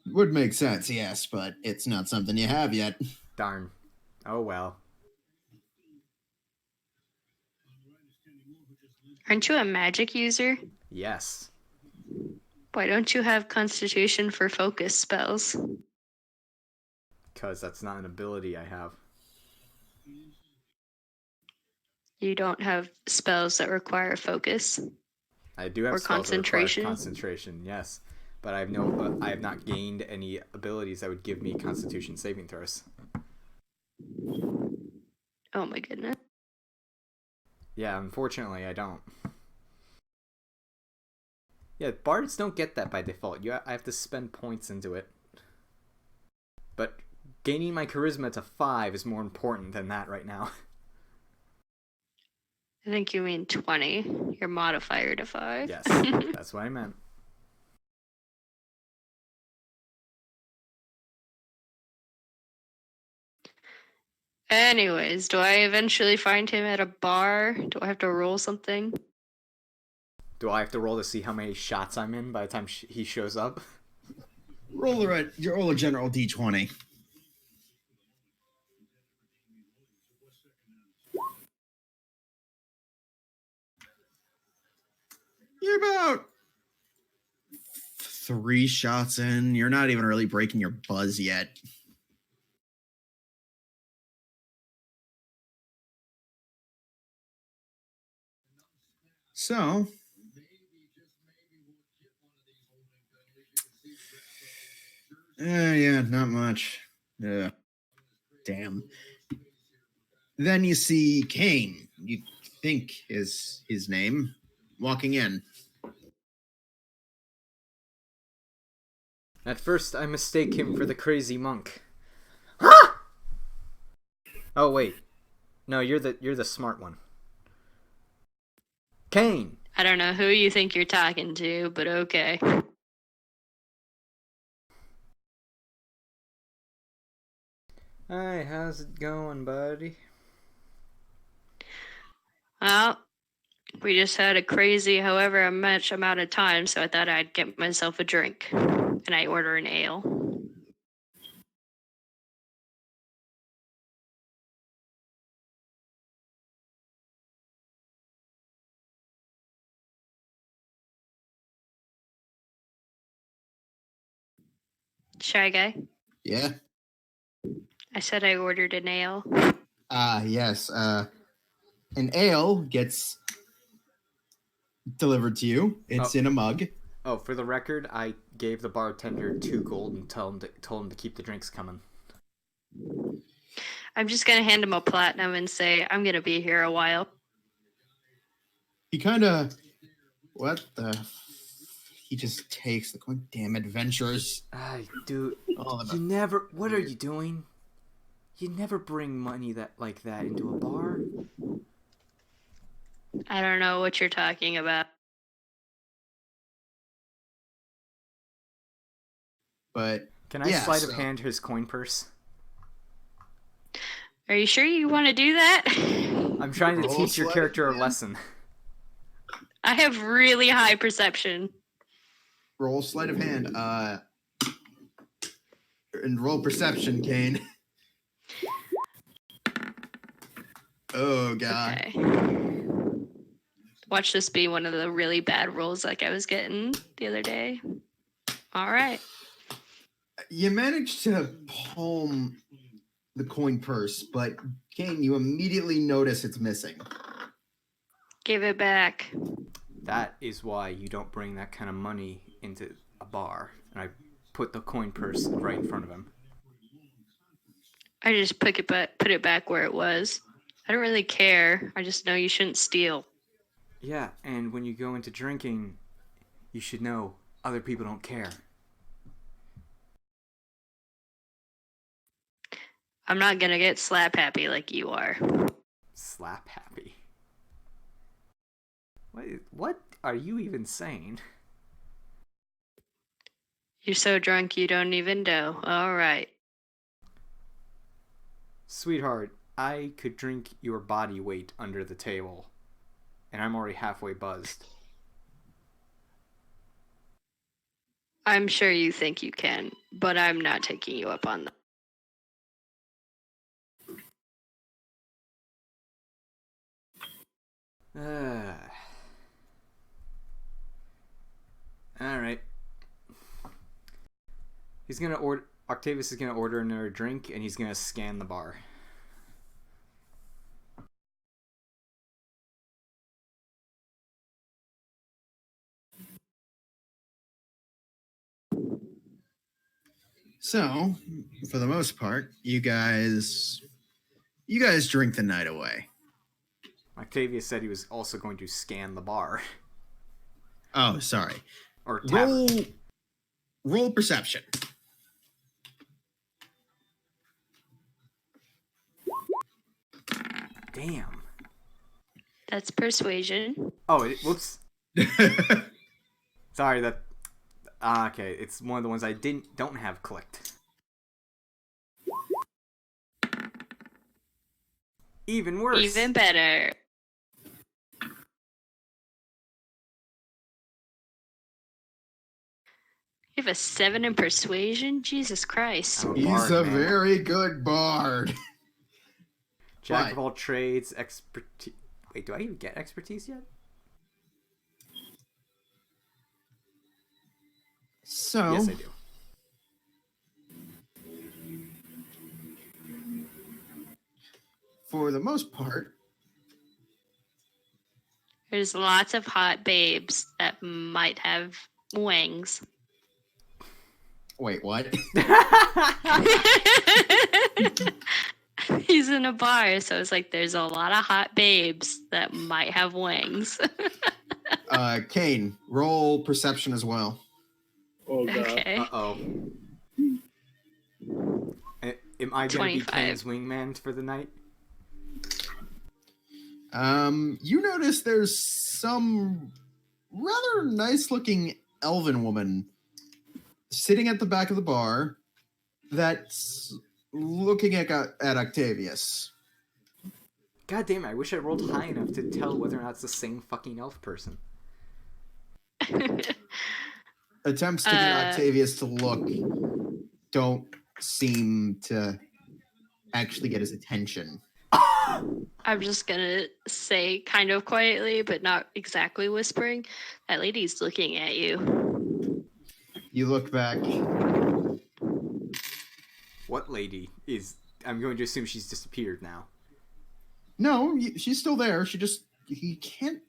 Would make sense, yes, but it's not something you have yet. Darn. Oh well. Aren't you a magic user? Yes. Why don't you have Constitution for focus spells? Because that's not an ability I have. You don't have spells that require focus? I do have or spells concentration? that require concentration, yes. But I have not gained any abilities that would give me Constitution saving throws. Oh my goodness. Yeah, unfortunately, I don't. Yeah, bards don't get that by default. I have to spend points into it. But gaining my charisma to 5 is more important than that right now. I think you mean 20. Your modifier to 5. Yes, that's what I meant. Anyways, do I eventually find him at a bar? Do I have to roll something? Do I have to roll to see how many shots I'm in by the time he shows up? Roll a general d20. You're about 3 shots in. You're not even really breaking your buzz yet. So, yeah, not much. Damn. Then you see Kane, you think is his name, walking in. At first, I mistake him for the crazy monk. Oh wait, no, you're the smart one. Kane. I don't know who you think you're talking to, but okay. Hi, how's it going, buddy? Well, we just had a crazy however much amount of time, so I thought I'd get myself a drink. And I order an ale. Shy guy? Yeah? I said I ordered an ale. Yes. An ale gets delivered to you. It's in a mug. Oh, for the record, I gave the bartender 2 gold and told him to keep the drinks coming. I'm just gonna hand him a platinum and say, I'm gonna be here a while. He kind of... What the... He just takes the coin. Damn adventurers. Dude, you never... What are you doing? You never bring money like that into a bar. I don't know what you're talking about. But... Can I sleight of hand his coin purse? Are you sure you want to do that? I'm trying to teach your character a lesson. I have really high perception. Roll sleight of hand. And roll perception, Kane. Oh, God. Okay. Watch this be one of the really bad rolls like I was getting the other day. All right. You managed to palm the coin purse, but Kane, you immediately notice it's missing. Give it back. That is why you don't bring that kind of money into a bar. And I put the coin purse right in front of him. I just put it back where it was. I don't really care. I just know you shouldn't steal. Yeah, and when you go into drinking, you should know other people don't care. I'm not gonna get slap happy like you are. Slap happy? What are you even saying? You're so drunk you don't even know. All right. Sweetheart, I could drink your body weight under the table, and I'm already halfway buzzed. I'm sure you think you can, but I'm not taking you up on that. All right. Octavius is gonna order another drink, and he's gonna scan the bar. So, for the most part, you guys drink the night away. Octavius said he was also going to scan the bar. Oh, sorry. Or tavern. Roll perception. Damn. That's persuasion. Oh, whoops. Sorry, that... okay, it's one of the ones I don't have clicked. Even worse. Even better. You have a 7 in persuasion? Jesus Christ. He's a very good bard. Jack of all trades, expertise... Wait, do I even get expertise yet? So... Yes, I do. For the most part... There's lots of hot babes that might have wings. Wait, what? He's in a bar, so it's like there's a lot of hot babes that might have wings. Kane, roll perception as well. Oh god. Okay. Uh-oh. Am I going to be 25. Kane's wingman for the night? You notice there's some rather nice-looking elven woman sitting at the back of the bar that's looking at Octavius. God damn it, I wish I rolled high enough to tell whether or not it's the same fucking elf person. Attempts to get Octavius to look don't seem to actually get his attention. I'm just gonna say kind of quietly, but not exactly whispering, that lady's looking at you. You look back. What lady is... I'm going to assume she's disappeared now. No, she's still there. You can't...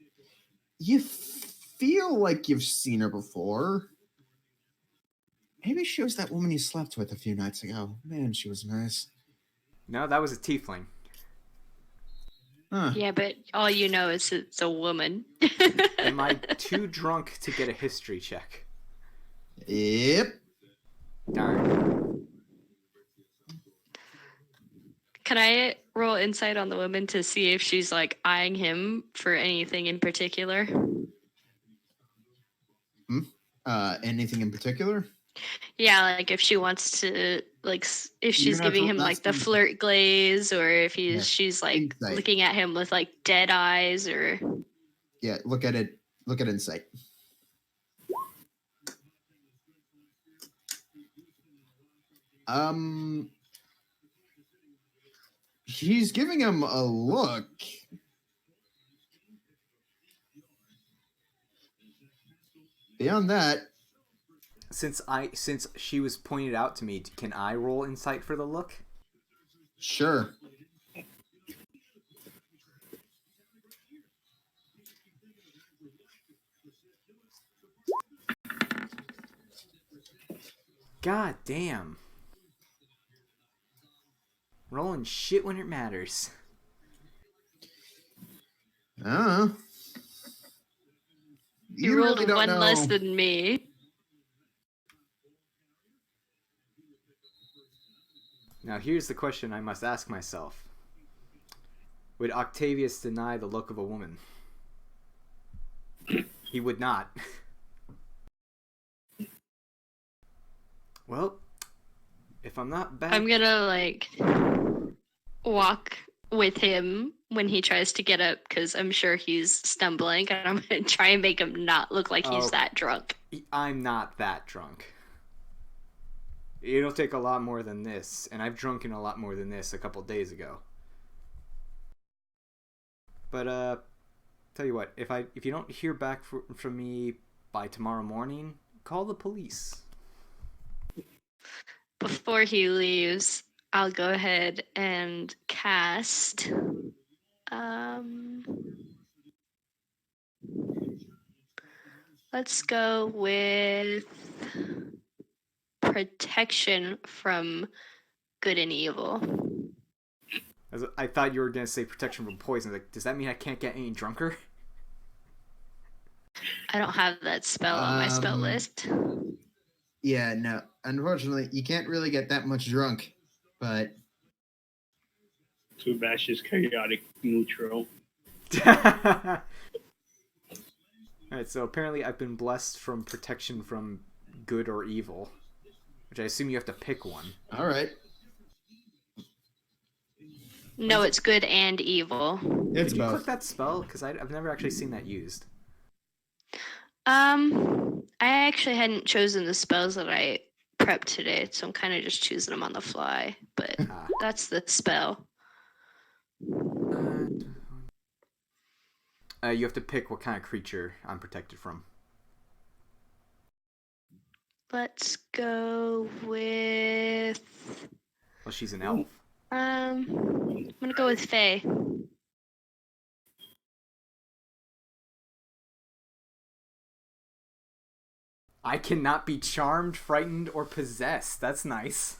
You feel like you've seen her before. Maybe she was that woman you slept with a few nights ago. Man, she was nice. No, that was a tiefling. Huh. Yeah, but all you know is it's a woman. Am I too drunk to get a history check? Yep. Darn. Can I roll insight on the woman to see if she's like eyeing him for anything in particular? Anything in particular? Yeah, like if she wants to, like, if she's gonna have giving to- him like that's the the- flirt glaze, or if she's like Insight. looking at him with like dead eyes, or Yeah, look at it. Look at insight. He's giving him a look. Beyond that, Since she was pointed out to me, can I roll insight for the look? sure. God damn. Rolling shit when it matters. You rolled really don't one know. less than me. Now here's the question I must ask myself. Would Octavius deny the look of a woman? He would not. Well, if I'm not bad... I'm gonna like walk with him when he tries to get up, because I'm sure he's stumbling, and I'm gonna try and make him not look like he's that drunk. I'm not that drunk. It'll take a lot more than this, and I've drunken a lot more than this a couple days ago. But tell you what, if you don't hear back from me by tomorrow morning, call the police. Before he leaves, I'll go ahead and cast let's go with protection from good and evil. I thought you were going to say protection from poison. Like, does that mean I can't get any drunker? I don't have that spell on my spell list. Yeah, no. Unfortunately, you can't really get that much drunk, but... Too bad she's chaotic neutral. Alright, so apparently I've been blessed from protection from good or evil. Which I assume you have to pick one. Alright. No, it's good and evil. It's Did you both. click that spell? Because I've never actually seen that used. I actually hadn't chosen the spells that I prepped today, so I'm kind of just choosing them on the fly. But that's the spell. You have to pick what kind of creature I'm protected from. Let's go with... Well, she's an elf. I'm gonna go with Faye. I cannot be charmed, frightened, or possessed. That's nice.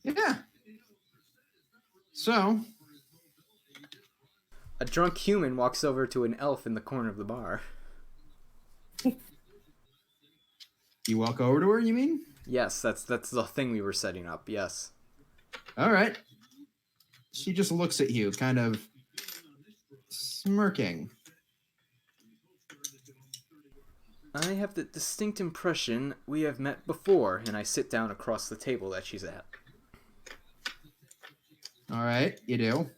Yeah. So, A drunk human walks over to an elf in the corner of the bar. you walk over to her, you mean? Yes, that's the thing we were setting up, yes. All right. She just looks at you, kind of smirking. I have the distinct impression we have met before, and I sit down across the table that she's at. All right, you do.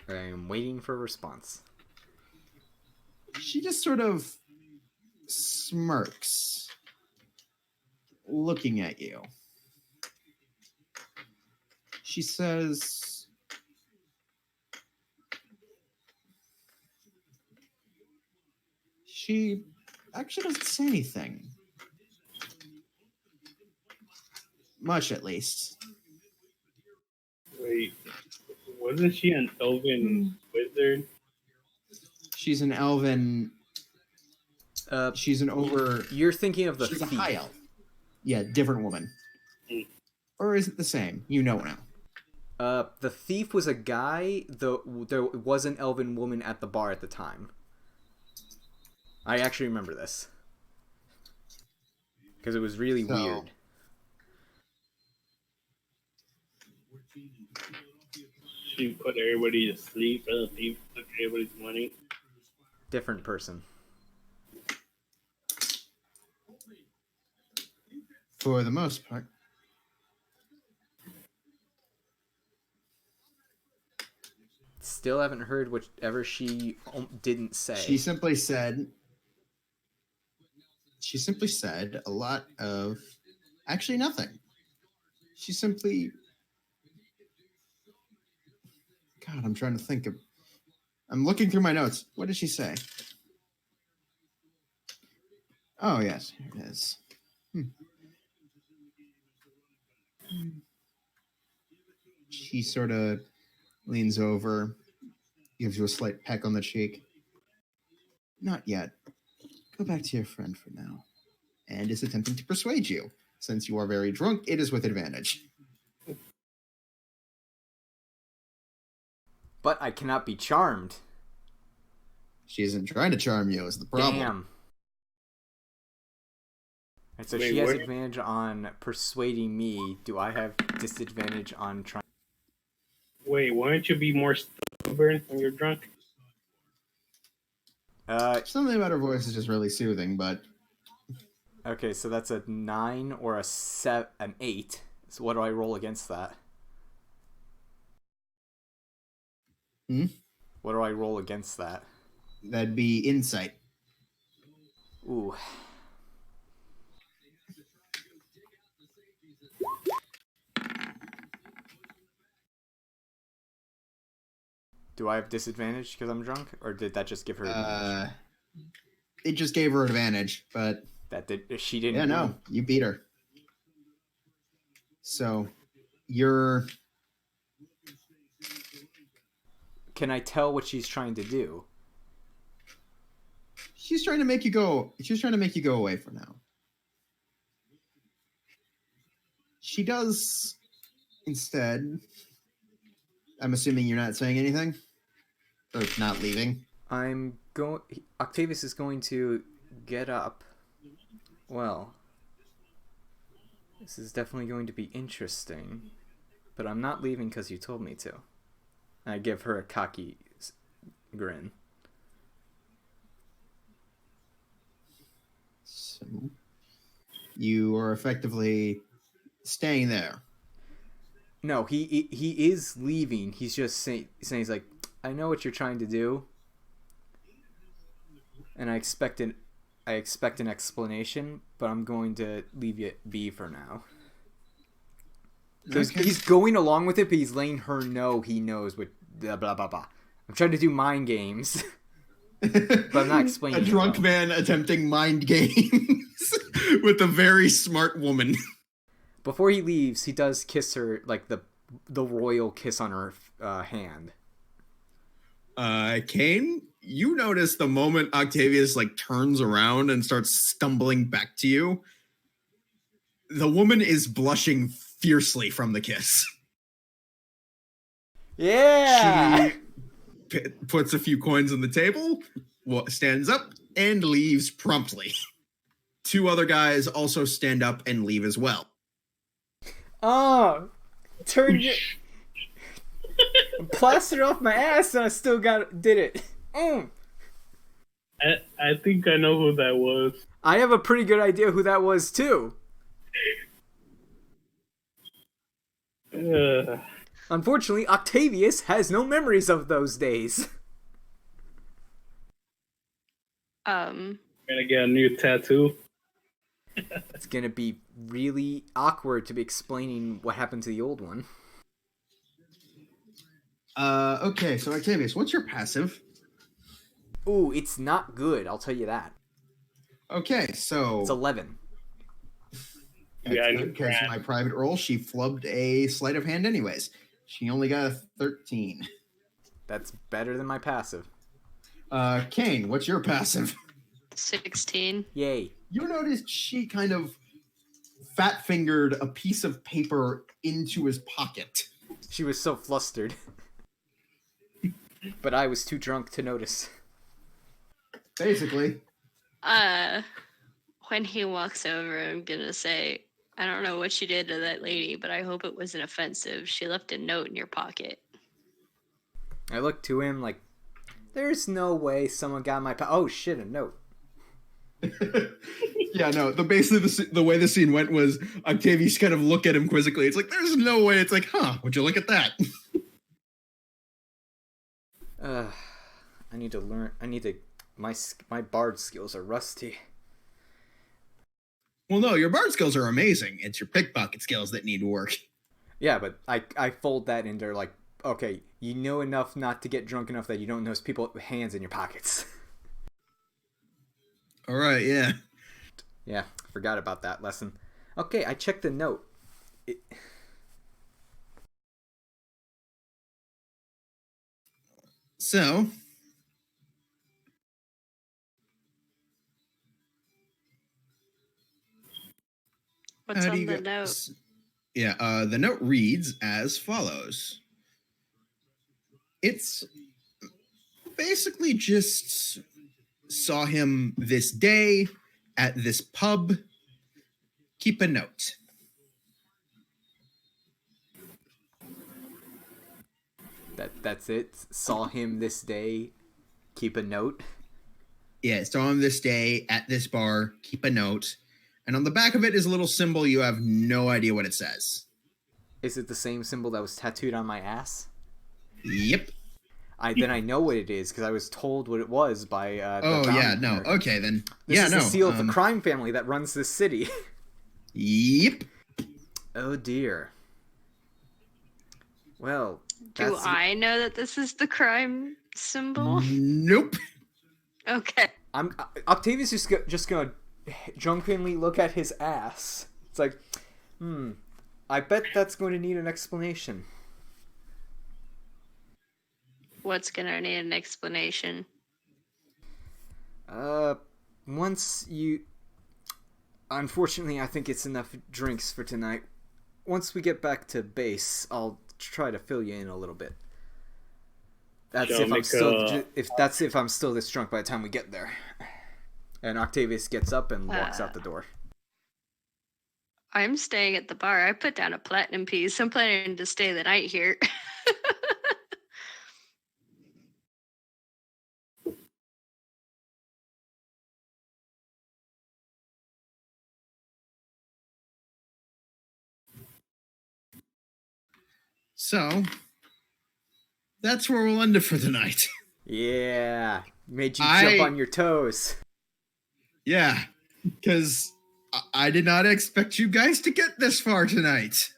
I am waiting for a response. She just sort of smirks, looking at you. She says, she actually doesn't say anything. Much, at least. Wait, wasn't she an elven wizard? She's an elven. She's an over. You're thinking of the She's thief. a high elf. Yeah, different woman. Or is it the same? You know now. The thief was a guy. There was an elven woman at the bar at the time. I actually remember this. Because it was really weird. She put everybody to sleep, and the thief took everybody's money. Different person. For the most part. Still haven't heard whatever she didn't say. She simply said a lot of actually nothing. She simply God, I'm trying to think of I'm looking through my notes. What did she say? Oh yes, here it is. She sort of leans over, gives you a slight peck on the cheek. Not yet. Go back to your friend for now. And is attempting to persuade you. Since you are very drunk, it is with advantage. But I cannot be charmed. She isn't trying to charm you, is the problem. Damn. And so Wait, she has what? advantage on persuading me. Do I have disadvantage on trying? Wait, why don't you be more stubborn when you're drunk? Something about her voice is just really soothing, but Okay, so that's a 9 or an 8. So what do I roll against that? What do I roll against that? that'd be insight. Ooh. Do I have disadvantage because I'm drunk, or did that just give her advantage? It just gave her advantage, but She didn't. yeah, no, you beat her. So you're. Can I tell what she's trying to do? She's trying to make you go. She's trying to make you go away for now. She does instead. I'm assuming you're not saying anything, or not leaving. Octavius is going to get up. Well, this is definitely going to be interesting, but I'm not leaving because you told me to. I give her a cocky grin. So you are effectively staying there. No, he is leaving. He's just saying he's like, I know what you're trying to do, and I expect an explanation, but I'm going to leave you be for now. So Okay. he's going along with it, but he's letting her know he knows what blah blah blah blah. I'm trying to do mind games, but I'm not explaining. A drunk man attempting mind games with a very smart woman. Before he leaves, he does kiss her, like the royal kiss on her hand. Kane, you notice the moment Octavius like turns around and starts stumbling back to you, the woman is blushing fiercely from the kiss. Yeah! She puts a few coins on the table, stands up, and leaves promptly. 2 other guys also stand up and leave as well. Oh! Plastered off my ass and I still did it. I think I know who that was. I have a pretty good idea who that was too. Unfortunately, Octavius has no memories of those days. Gonna get a new tattoo. It's gonna be really awkward to be explaining what happened to the old one. Okay, so Octavius, what's your passive? Ooh, it's not good, I'll tell you that. Okay, so... It's 11. Yeah, because my private roll, she flubbed a sleight of hand anyways. She only got a 13. That's better than my passive. Kane, what's your passive? 16. Yay. You noticed she kind of fat-fingered a piece of paper into his pocket. She was so flustered. But I was too drunk to notice. Basically. When he walks over, I'm gonna say, I don't know what you did to that lady, but I hope it wasn't offensive. She left a note in your pocket. I looked to him like, there's no way someone got my oh shit, a note. Yeah, no, basically the way the scene went was Octavius kind of look at him quizzically. It's like, there's no way. It's like, would you look at that? I need to learn. My bard skills are rusty. Well, no, your bard skills are amazing. It's your pickpocket skills that need work. Yeah, but I fold that into like, okay, you know enough not to get drunk enough that you don't notice people with hands in your pockets. All right, yeah. Yeah, forgot about that lesson. Okay, I checked the note. So... What's on the note? Yeah, the note reads as follows. It's basically just saw him this day at this pub. Keep a note. That's it. Saw him this day. Keep a note. Yeah, saw him this day at this bar. Keep a note. And on the back of it is a little symbol. You have no idea what it says. Is it the same symbol that was tattooed on my ass? Yep. Then I know what it is because I was told what it was by. Okay then. This is the seal of the crime family that runs this city. Yep. Oh dear. Well, do I know that this is the crime symbol? Nope. Okay. Octavius is just gonna drunkenly look at his ass. It's like, I bet that's going to need an explanation. What's gonna need an explanation? Unfortunately, I think it's enough drinks for tonight. Once we get back to base, I'll try to fill you in a little bit. That's if I'm still this drunk by the time we get there. And Octavius gets up and walks out the door. I'm staying at the bar. I put down a platinum piece. I'm planning to stay the night here. So, that's where we'll end it for the night. Yeah, made you jump on your toes. Yeah, because I did not expect you guys to get this far tonight.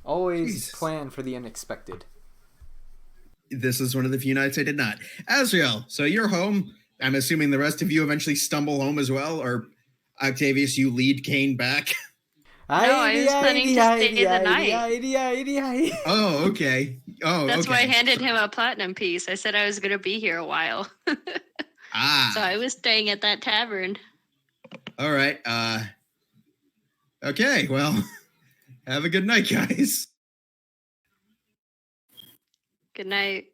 Always plan for the unexpected. This is one of the few nights I did not. Azrael, so you're home. I'm assuming the rest of you eventually stumble home as well, or Octavius, you lead Kane back. I was planning to stay the night. Oh, okay. Oh, That's okay. why I handed him a platinum piece. I said I was going to be here a while. So I was staying at that tavern. All right. Okay, well, have a good night, guys. Good night.